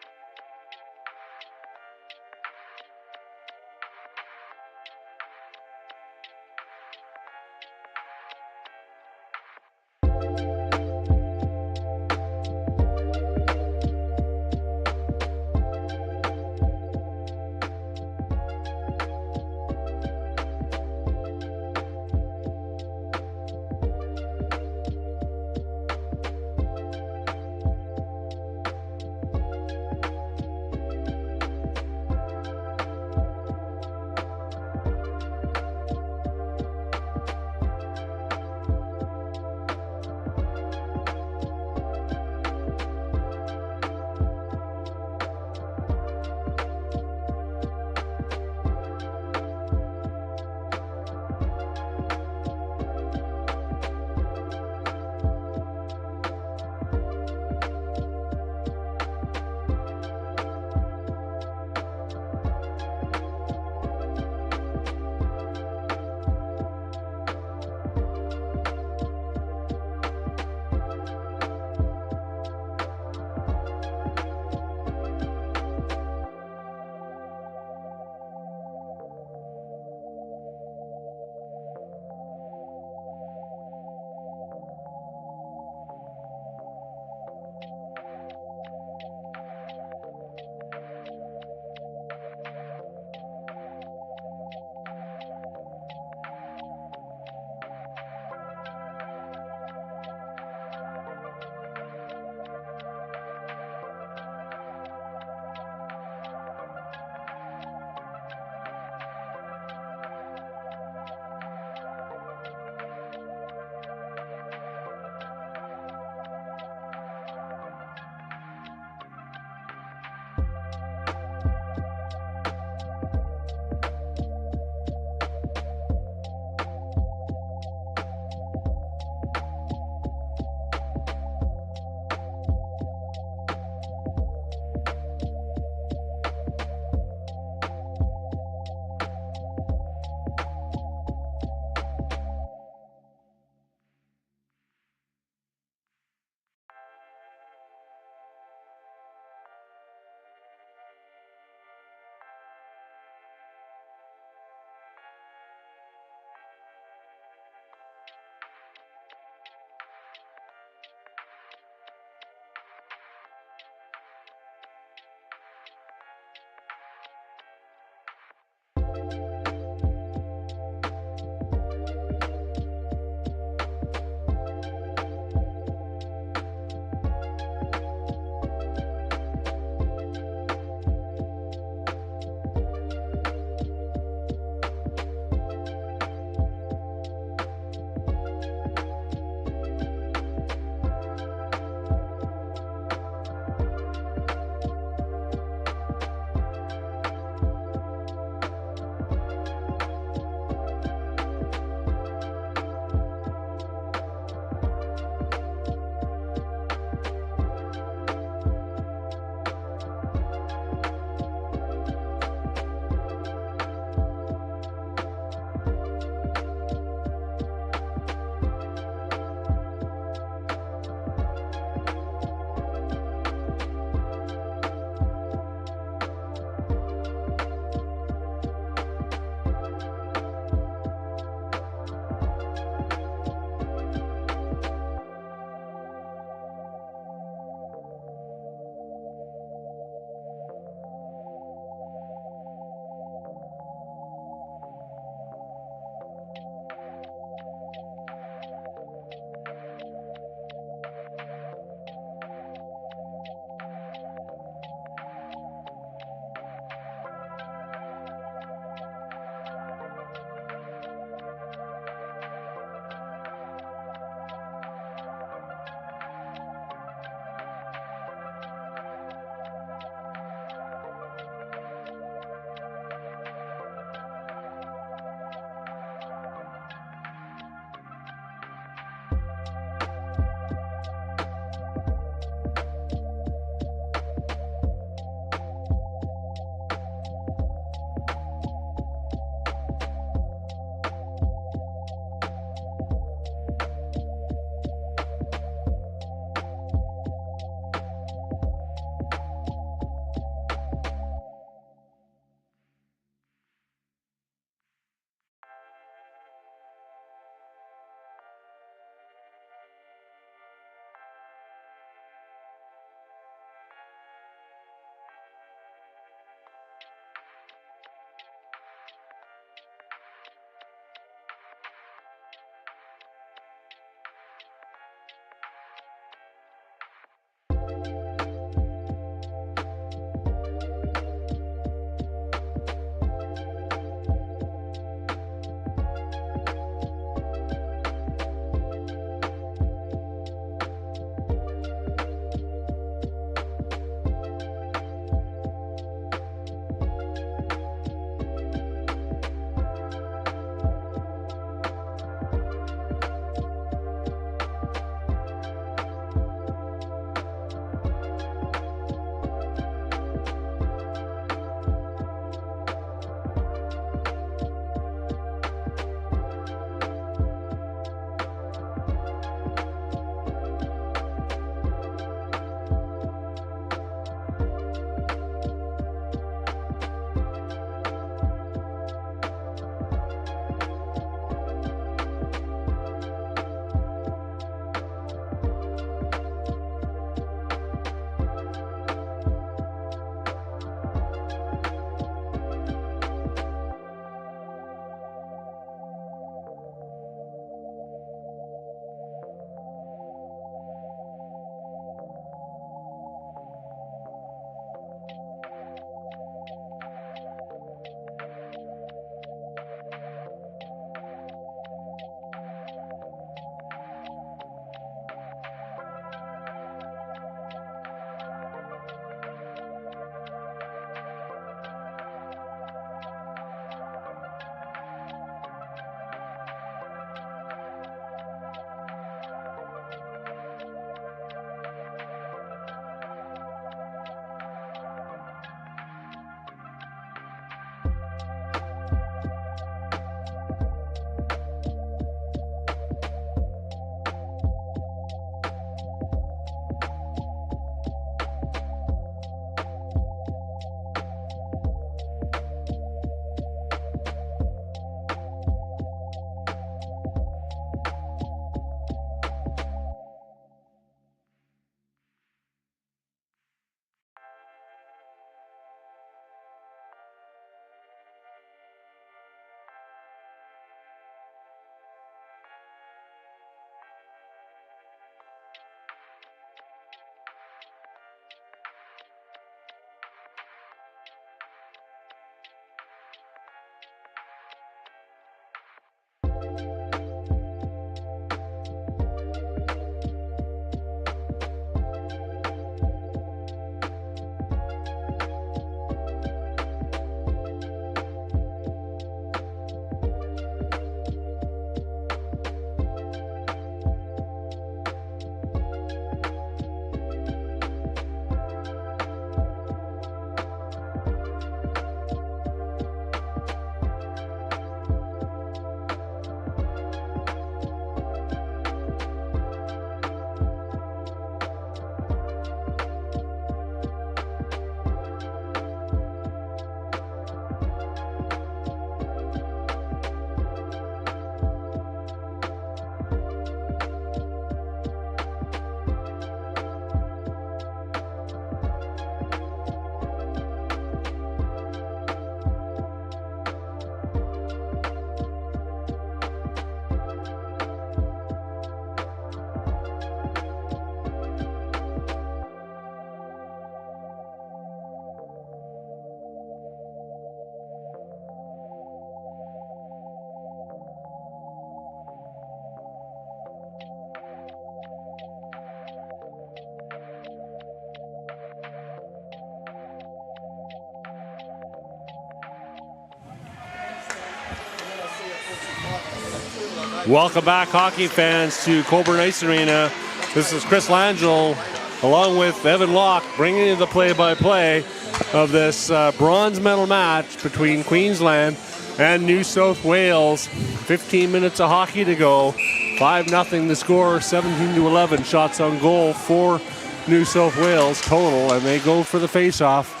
Welcome back, hockey fans, to Cockburn Ice Arena. This is Chris Langell, along with Evan Locke, bringing you the play-by-play of this bronze medal match between Queensland and New South Wales. 15 minutes of hockey to go. 5-0 the score, 17-11 shots on goal for New South Wales total, and they go for the face-off.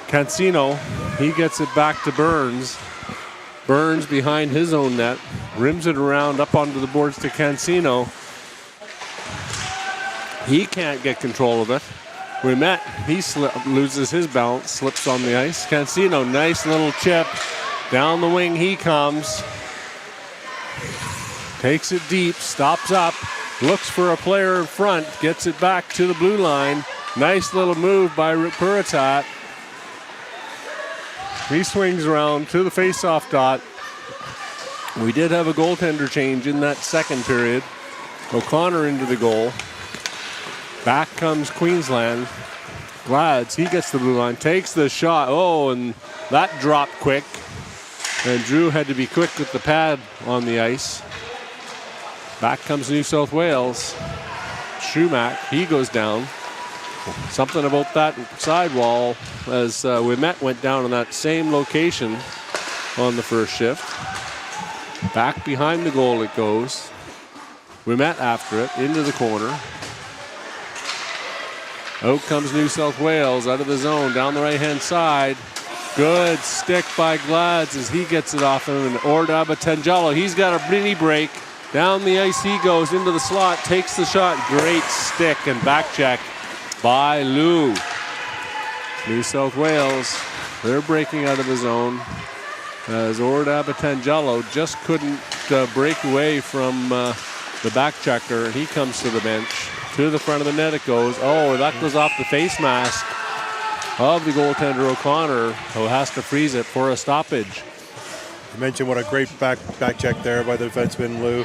Cancino, he gets it back to Burns. Burns behind his own net, rims it around up onto the boards to Cancino. He can't get control of it. He loses his balance, slips on the ice. Cancino, nice little chip. Down the wing he comes. Takes it deep, stops up, looks for a player in front, gets it back to the blue line. Nice little move by Puritat. He swings around to the face-off dot. We did have a goaltender change in that second period. O'Connor into the goal. Back comes Queensland. Glads, he gets the blue line, takes the shot. Oh, and that dropped quick. And Drew had to be quick with the pad on the ice. Back comes New South Wales. Schumack, he goes down. Something about that sidewall as Ouimet went down on that same location on the first shift. Back behind the goal it goes. Ouimet after it, into the corner. Out comes New South Wales out of the zone, down the right-hand side. Good stick by Glads as he gets it off him. And Ordabatangelo, he's got a mini break. Down the ice he goes into the slot, takes the shot. Great stick and back check by Lou. New South Wales, they're breaking out of the zone as Ordabatangelo just couldn't break away from the back checker, and he comes to the bench. To the front of the net it goes. Oh, that goes off the face mask of the goaltender O'Connor, who has to freeze it for a stoppage. You mentioned what a great back check there by the defenseman Lou.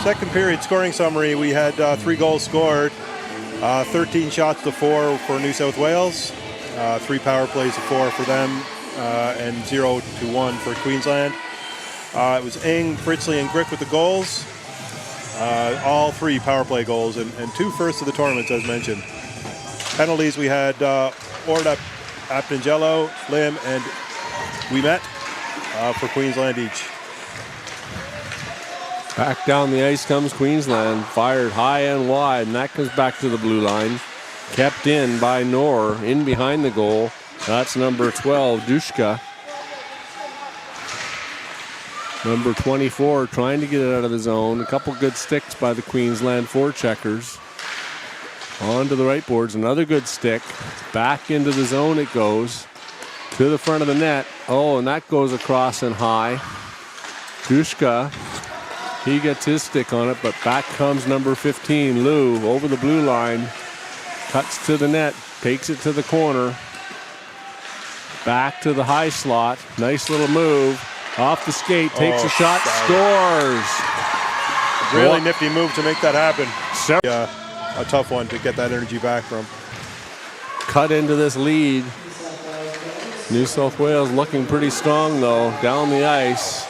Second period scoring summary, we had 3 goals scored, 13 shots to 4 for New South Wales, 3 power plays to 4 for them, and 0 to 1 for Queensland. It was Eng, Fritzley, and Grick with the goals. All 3 power play goals and 2 firsts of the tournaments, as mentioned. Penalties, we had Orda, Aptangelo, Lim, and Ouimet for Queensland each. Back down the ice comes Queensland, fired high and wide, and that comes back to the blue line. Kept in by Knorr, in behind the goal. That's number 12, Dushka. Number 24 trying to get it out of the zone. A couple good sticks by the Queensland forecheckers. On to the right boards, another good stick. Back into the zone it goes. To the front of the net. Oh, and that goes across and high. Dushka, he gets his stick on it, but back comes number 15, Lou, over the blue line. Cuts to the net, takes it to the corner. Back to the high slot. Nice little move. Off the skate, takes a shot, scores. Really nifty move to make that happen. A tough one to get that energy back from. Cut into this lead. New South Wales looking pretty strong though, down the ice.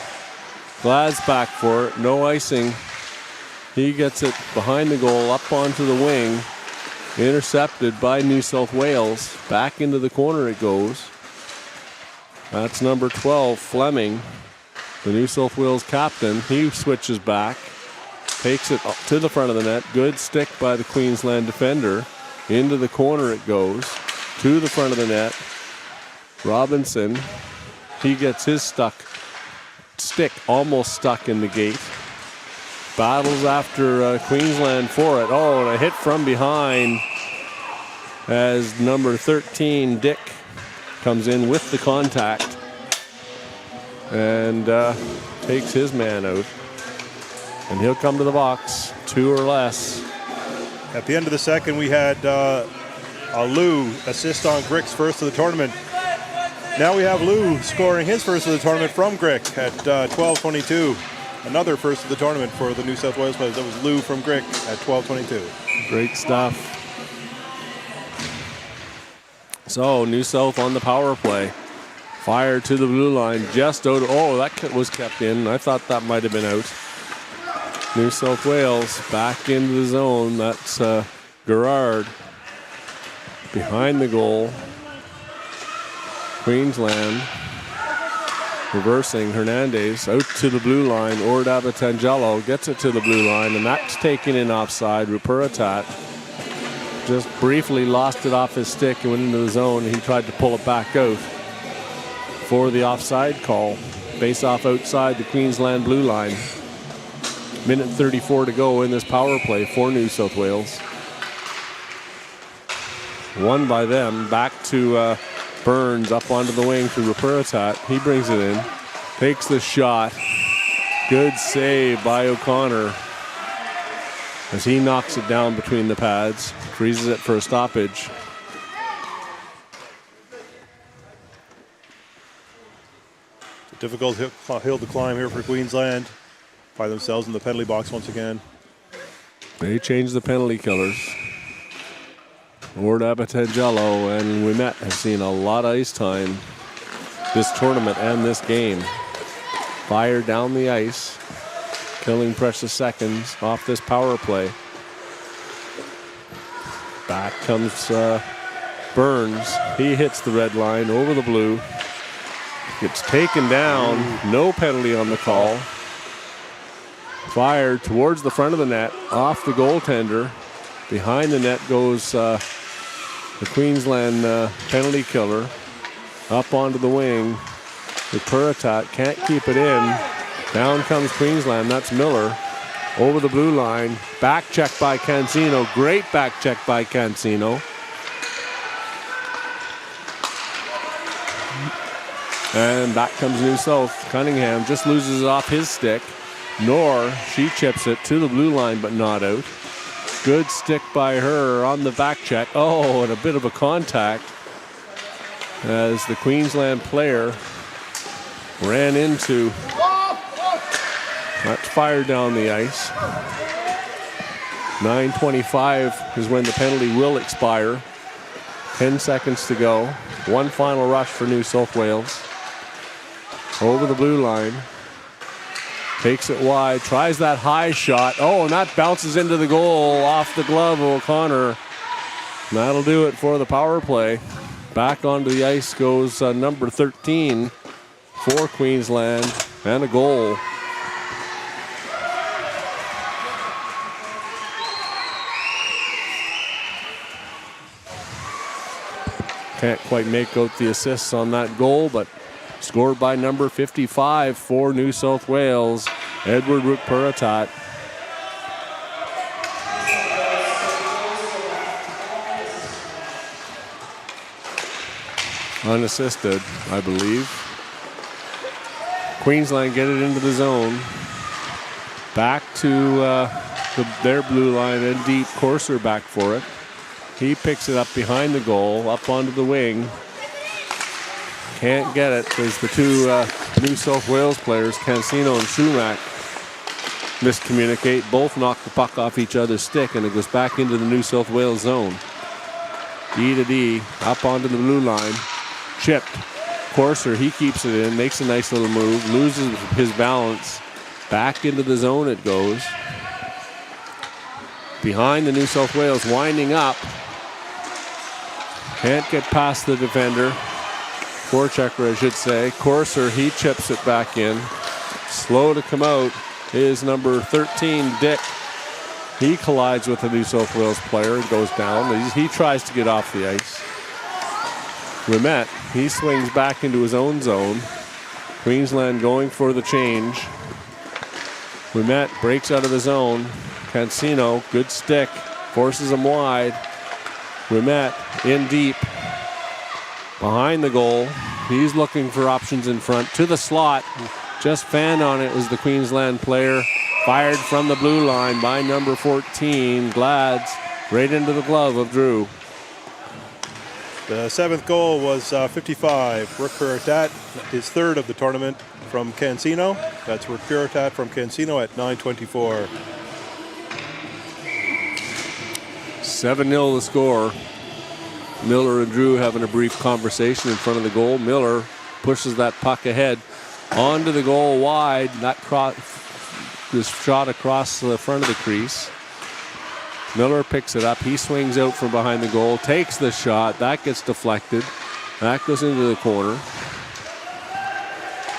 Glad's back for it, no icing. He gets it behind the goal, up onto the wing. Intercepted by New South Wales. Back into the corner it goes. That's number 12, Fleming, the New South Wales captain. He switches back, takes it up to the front of the net. Good stick by the Queensland defender. Into the corner it goes, to the front of the net. Robinson, he gets his stick almost stuck in the gate. Battles after Queensland for it. Oh, and a hit from behind as number 13, Dick, comes in with the contact and takes his man out. And he'll come to the box, 2 or less. At the end of the second, we had a Lou assist on Grick's first of the tournament. Now we have Lou scoring his first of the tournament from Grick at 12:22. Another first of the tournament for the New South Wales players. That was Lou from Grick at 12:22. Great stuff. So New South on the power play. Fire to the blue line, just out. Oh, that was kept in. I thought that might have been out. New South Wales back into the zone. That's Gerard behind the goal. Queensland reversing. Hernandez out to the blue line. Ordava Tangelo gets it to the blue line, and that's taken in offside. Rupuratat just briefly lost it off his stick and went into the zone. He tried to pull it back out for the offside call. Face off outside the Queensland blue line. Minute 34 to go in this power play for New South Wales. Won by them. Back to Burns up onto the wing to Rupuratat. He brings it in. Takes the shot. Good save by O'Connor as he knocks it down between the pads. Freezes it for a stoppage. Difficult hill to climb here for Queensland. Find themselves in the penalty box once again. They changed the penalty killers. Lord Abatangelo and Wimet have seen a lot of ice time this tournament and this game. Fire down the ice, killing precious seconds off this power play. Back comes Burns. He hits the red line over the blue. Gets taken down. No penalty on the call. Fired towards the front of the net, off the goaltender. Behind the net goes the Queensland penalty killer. Up onto the wing. The Puritat can't keep it in. Down comes Queensland. That's Miller. Over the blue line. Back check by Cancino. Great back check by Cancino. And back comes New South. Cunningham just loses it off his stick. Nor, she chips it to the blue line, but not out. Good stick by her on the back check. Oh, and a bit of a contact as the Queensland player ran into. That's fired down the ice. 9:25 is when the penalty will expire. 10 seconds to go. One final rush for New South Wales. Over the blue line. Takes it wide, tries that high shot. Oh, and that bounces into the goal off the glove of O'Connor. And that'll do it for the power play. Back onto the ice goes number 13 for Queensland, and a goal. Can't quite make out the assists on that goal, but scored by number 55 for New South Wales, Edward Rupuratat. Unassisted, I believe. Queensland get it into the zone. Back to their blue line and deep. Corser back for it. He picks it up behind the goal, up onto the wing. Can't get it as the two New South Wales players, Cancino and Sumac, miscommunicate. Both knock the puck off each other's stick, and it goes back into the New South Wales zone. D to D, up onto the blue line. Chipped. Corser, he keeps it in, makes a nice little move, loses his balance. Back into the zone it goes. Behind the New South Wales, winding up. Can't get past the defender. Forechecker, I should say. Corser, he chips it back in. Slow to come out is number 13, Dick. He collides with the New South Wales player and goes down. He tries to get off the ice. Wimet, he swings back into his own zone. Queensland going for the change. Wimet breaks out of the zone. Cancino, good stick, forces him wide. Wimet in deep. Behind the goal. He's looking for options in front. To the slot. Just fanned on it was the Queensland player. Fired from the blue line by number 14, Glads. Right into the glove of Drew. The seventh goal was 55. Rupuratat, his third of the tournament from Cancino. That's Rupuratat from Cancino at 9:24. 7-0 the score. Miller and Drew having a brief conversation in front of the goal. Miller pushes that puck ahead onto the goal wide. That is shot across the front of the crease. Miller picks it up. He swings out from behind the goal, takes the shot. That gets deflected. That goes into the corner.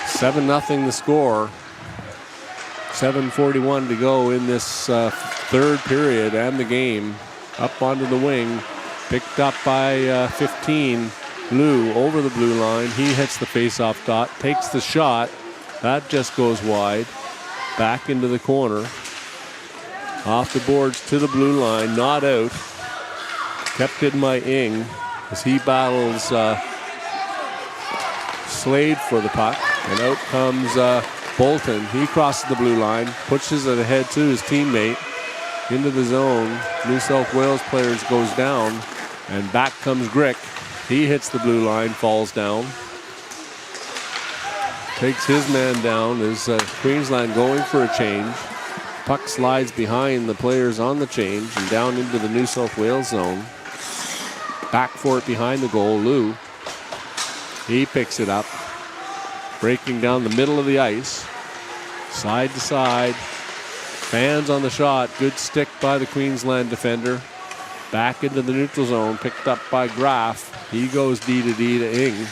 7-0 the score. 7:41 to go in this third period and the game. Up onto the wing. Picked up by 15. Lou over the blue line. He hits the face-off dot. Takes the shot. That just goes wide. Back into the corner. Off the boards to the blue line. Not out. Kept in by Ing as he battles Slade for the puck. And out comes Bolton. He crosses the blue line. Pushes it ahead to his teammate. Into the zone. New South Wales players goes down. And back comes Grick. He hits the blue line. Falls down. Takes his man down as Queensland going for a change. Puck slides behind the players on the change and down into the New South Wales zone. Back for it behind the goal, Lou. He picks it up. Breaking down the middle of the ice. Side to side. Fans on the shot. Good stick by the Queensland defender. Back into the neutral zone. Picked up by Graff. He goes D to D to Ing.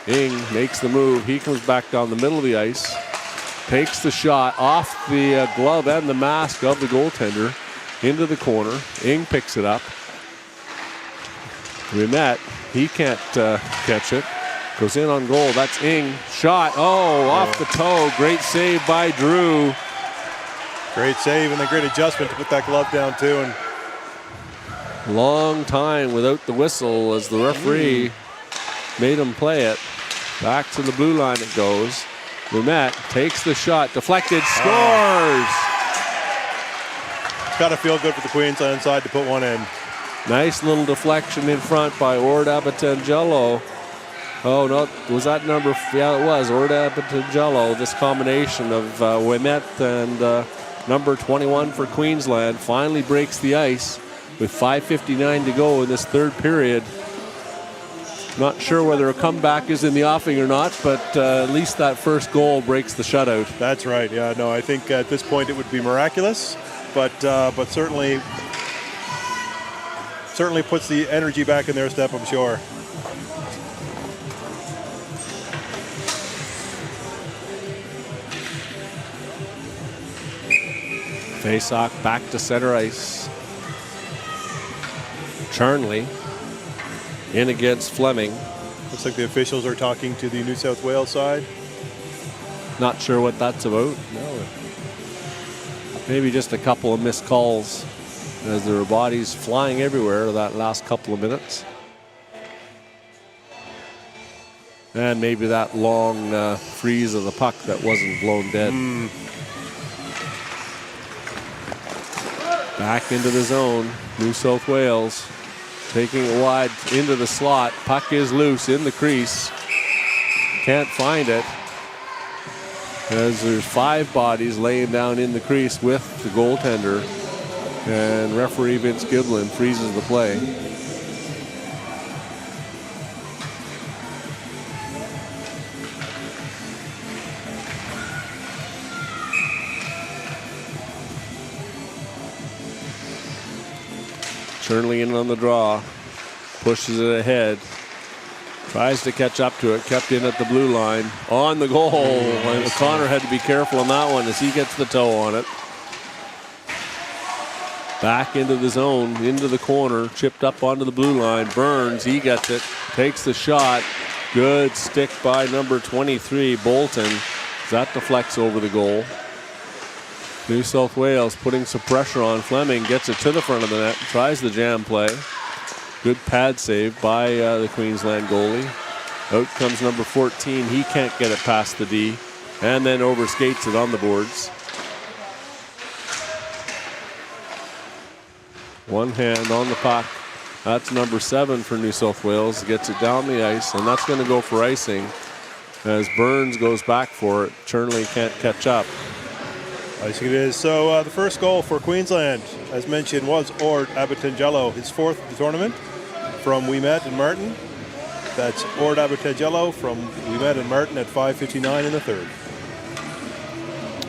Ing makes the move. He comes back down the middle of the ice. Takes the shot off the glove and the mask of the goaltender into the corner. Ing picks it up. Rimet, he can't catch it. Goes in on goal. That's Ing. Shot. Oh, off the toe. Great save by Drew. Great save and a great adjustment to put that glove down too. And long time without the whistle as the referee made him play it. Back to the blue line it goes. Lumet takes the shot, deflected, scores! Got to feel good for the Queensland side to put one in. Nice little deflection in front by Orda Batangelo. Oh, no, was that number? Yeah, it was. Orda Batangelo. This combination of Wimet and number 21 for Queensland finally breaks the ice with 5:59 to go in this third period. Not sure whether a comeback is in the offing or not, but at least that first goal breaks the shutout. That's right. Yeah, no, I think at this point it would be miraculous, but certainly puts the energy back in their step, I'm sure. Faceoff back to center ice. Charnley in against Fleming. Looks like the officials are talking to the New South Wales side. Not sure what that's about. No. Maybe just a couple of missed calls as there were bodies flying everywhere that last couple of minutes. And maybe that long freeze of the puck that wasn't blown dead. Back into the zone. New South Wales taking it wide into the slot. Puck is loose in the crease. Can't find it. As there's 5 bodies laying down in the crease with the goaltender. And referee Vince Giblin freezes the play. Charnley in on the draw. Pushes it ahead. Tries to catch up to it. Kept in at the blue line. On the goal. And O'Connor had to be careful on that one as he gets the toe on it. Back into the zone. Into the corner. Chipped up onto the blue line. Burns. He gets it. Takes the shot. Good stick by number 23, Bolton. That deflects over the goal. New South Wales putting some pressure on. Fleming gets it to the front of the net. Tries the jam play. Good pad save by the Queensland goalie. Out comes number 14. He can't get it past the D. And then overskates it on the boards. One hand on the puck. That's number 7 for New South Wales. Gets it down the ice, and that's going to go for icing as Burns goes back for it. Charnley can't catch up. Icing it is. So the first goal for Queensland, as mentioned, was Ord Abatangelo, his 4th of the tournament from Ouimet and Martin. That's Ord Abbottagello from Ouimet and Martin at 5:59 in the third.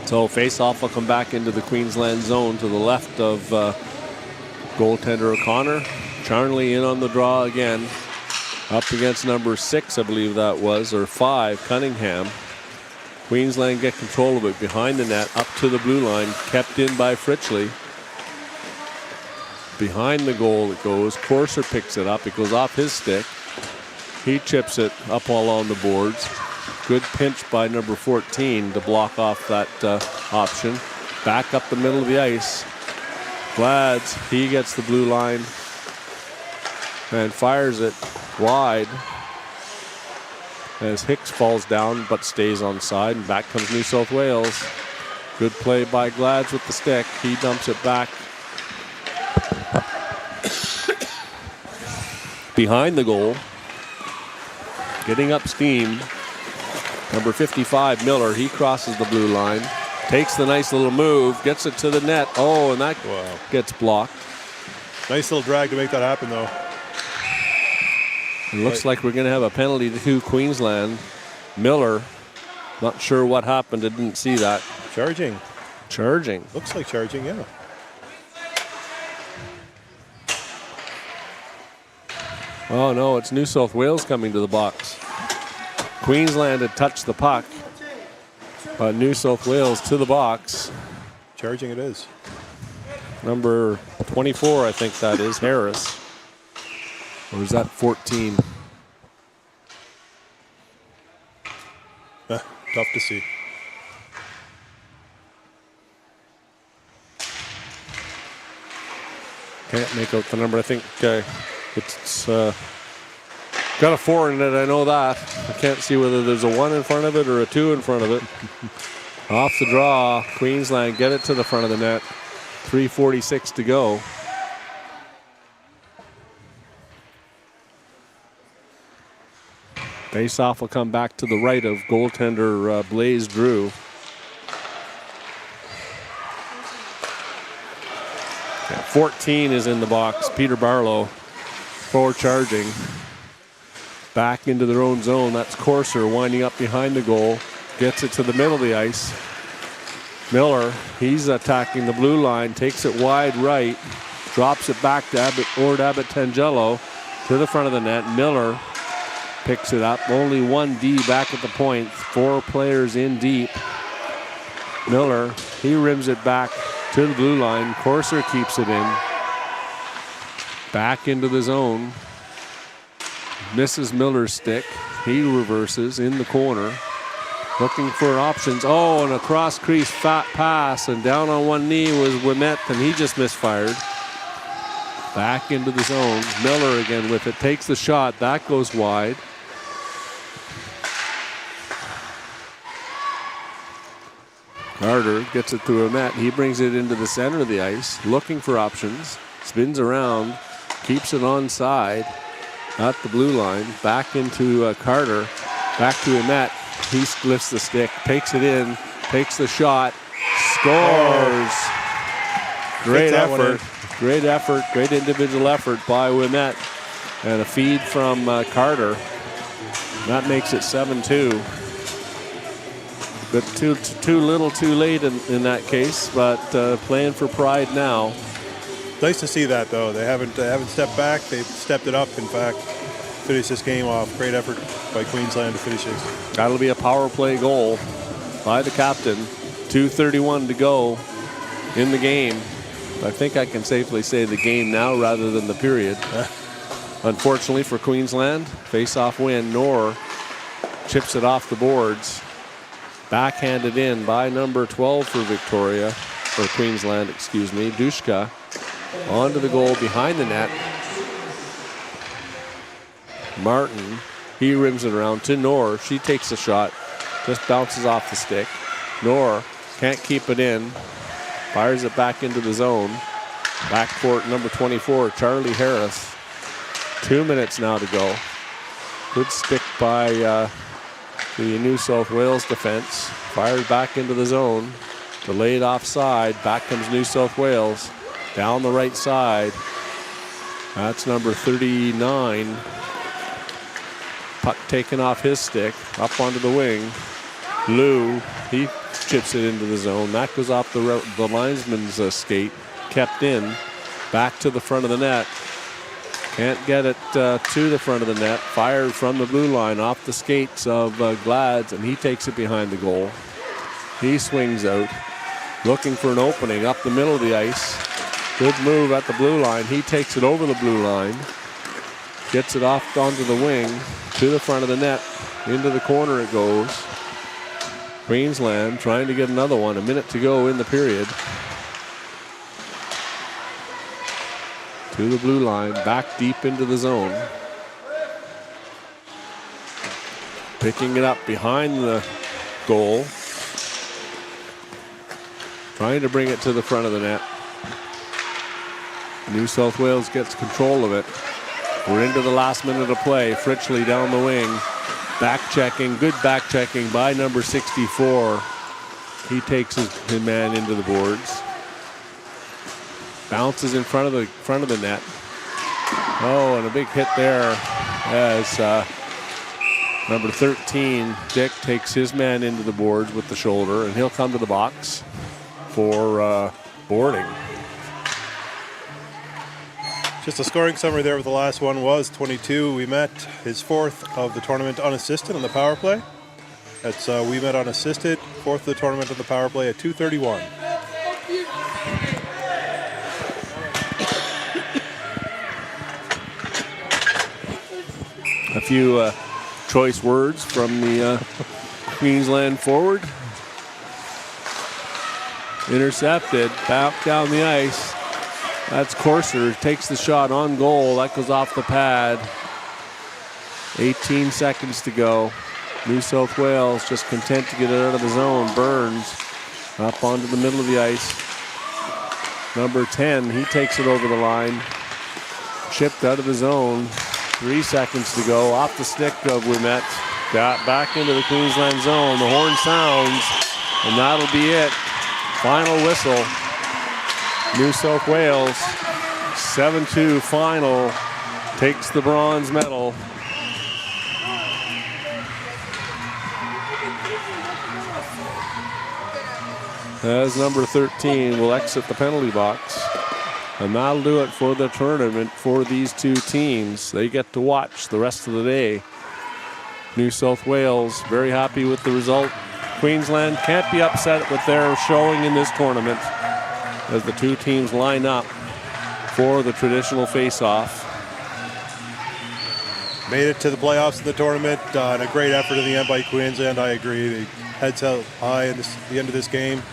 So face-off will come back into the Queensland zone to the left of goaltender O'Connor. Charnley in on the draw again. Up against number 6, I believe that was, or 5, Cunningham. Queensland get control of it behind the net, up to the blue line, kept in by Fritchley. Behind the goal it goes. Corser picks it up. It goes off his stick. He chips it up all on the boards. Good pinch by number 14 to block off that option. Back up the middle of the ice. Glads, he gets the blue line and fires it wide as Hicks falls down but stays on side, and back comes New South Wales. Good play by Glads with the stick. He dumps it back behind the goal. Getting up steam, number 55, Miller. He crosses the blue line, takes the nice little move, gets it to the net. Oh, and that gets blocked. Nice little drag to make that happen, though. It looks like we're going to have a penalty to Queensland. Miller, not sure what happened. I didn't see that. Charging. Charging. Looks like charging, yeah. Oh, no, it's New South Wales coming to the box. Queensland had touched the puck. New South Wales to the box. Charging it is. Number 24, I think that is, Harris. Or is that 14? Tough to see. Can't make out the number. I think it's got a 4 in it. I know that. I can't see whether there's a 1 in front of it or a 2 in front of it. Off the draw, Queensland get it to the front of the net. 3:46 to go. Face-off will come back to the right of goaltender Blaze Drew. Yeah, 14 is in the box. Peter Barlow forward charging. Back into their own zone. That's Corser winding up behind the goal. Gets it to the middle of the ice. Miller, he's attacking the blue line. Takes it wide right. Drops it back to Ord Abbottagello to the front of the net. Miller picks it up. Only 1D back at the point. 4 players in deep. Miller, he rims it back to the blue line. Corser keeps it in. Back into the zone. Misses Miller's stick. He reverses in the corner. Looking for options. Oh, and a cross crease fat pass. And down on one knee was Ouimet, and he just misfired. Back into the zone. Miller again with it. Takes the shot. That goes wide. Carter gets it to Ouimet. He brings it into the center of the ice. Looking for options. Spins around. Keeps it on side. At the blue line. Back into Carter. Back to Ouimet. He lifts the stick. Takes it in. Takes the shot. Scores. Great effort. Great effort. Great individual effort by Ouimet. And a feed from Carter. That makes it 7-2. But too little, too late in that case. But playing for pride now. Nice to see that, though. They haven't stepped back. They've stepped it up, in fact. Finish this game off. Great effort by Queensland to finish this. That'll be a power play goal by the captain. 2:31 to go in the game. I think I can safely say the game now rather than the period. Unfortunately for Queensland, face-off win. Knorr chips it off the boards. Backhanded in by number 12 for Victoria, or Queensland, excuse me, Dushka. Onto the goal behind the net. Martin, he rims it around to Knorr. She takes a shot, just bounces off the stick. Knorr can't keep it in. Fires it back into the zone. Backcourt number 24, Charlie Harris. 2 minutes now to go. Good stick by the New South Wales defense. Fired back into the zone. Delayed offside. Back comes New South Wales. Down the right side. That's number 39. Puck taken off his stick, up onto the wing. Lou, he chips it into the zone. That goes off the linesman's skate, kept in, back to the front of the net. Can't get it to the front of the net. Fired from the blue line off the skates of Glads, and he takes it behind the goal. He swings out, looking for an opening up the middle of the ice. Good move at the blue line. He takes it over the blue line, gets it off onto the wing, to the front of the net. Into the corner it goes. Queensland trying to get another one. A minute to go in the period. To the blue line, back deep into the zone. Picking it up behind the goal. Trying to bring it to the front of the net. New South Wales gets control of it. We're into the last minute of play. Fritchley down the wing. Back checking, good back checking by number 64. He takes his man into the boards. Bounces in front of the net. Oh, and a big hit there as number 13, Dick, takes his man into the boards with the shoulder, and he'll come to the box for boarding. Just a scoring summary there with the last one was 22. We met his fourth of the tournament unassisted on the power play. That's we met unassisted, fourth of the tournament on the power play at 2:31. A few choice words from the Queensland forward. Intercepted, back down the ice. That's Corser, takes the shot on goal. That goes off the pad. 18 seconds to go. New South Wales just content to get it out of the zone. Burns up onto the middle of the ice. Number 10, he takes it over the line. Chipped out of the zone. 3 seconds to go. Off the stick of Ouimet. Got back into the Queensland zone. The horn sounds, and that'll be it. Final whistle. New South Wales, 7-2 final, takes the bronze medal. As number 13 will exit the penalty box. And that'll do it for the tournament for these two teams. They get to watch the rest of the day. New South Wales very happy with the result. Queensland can't be upset with their showing in this tournament as the two teams line up for the traditional face-off. Made it to the playoffs of the tournament, and a great effort in the end by Queensland. I agree. They heads held high at the end of this game.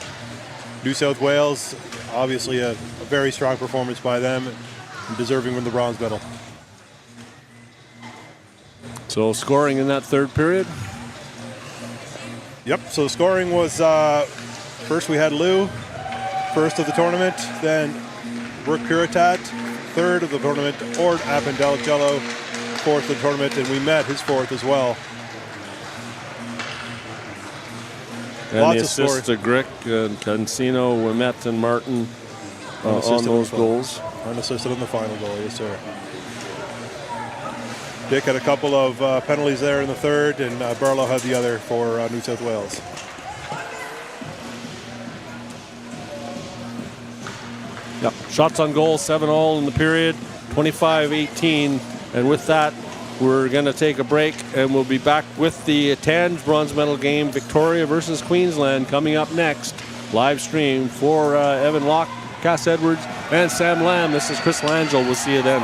New South Wales, obviously a very strong performance by them, and deserving of the bronze medal. So scoring in that third period? Yep, so the scoring was, first we had Lou, first of the tournament, then Rick Puritat, third of the tournament, Ord Appendelcello, fourth of the tournament, and we met his fourth as well. And lots the of assists to Grick, Cancino, Ouimet, and Martin on those goals. Unassisted on the final goal, yes sir. Dick had a couple of penalties there in the third, and Barlow had the other for New South Wales. Yep. Shots on goal, 7-all in the period, 25-18. And with that, we're going to take a break, and we'll be back with the Tange bronze medal game, Victoria versus Queensland, coming up next. Live stream for Evan Locke, Cass Edwards, and Sam Lamb. This is Chris Langell. We'll see you then.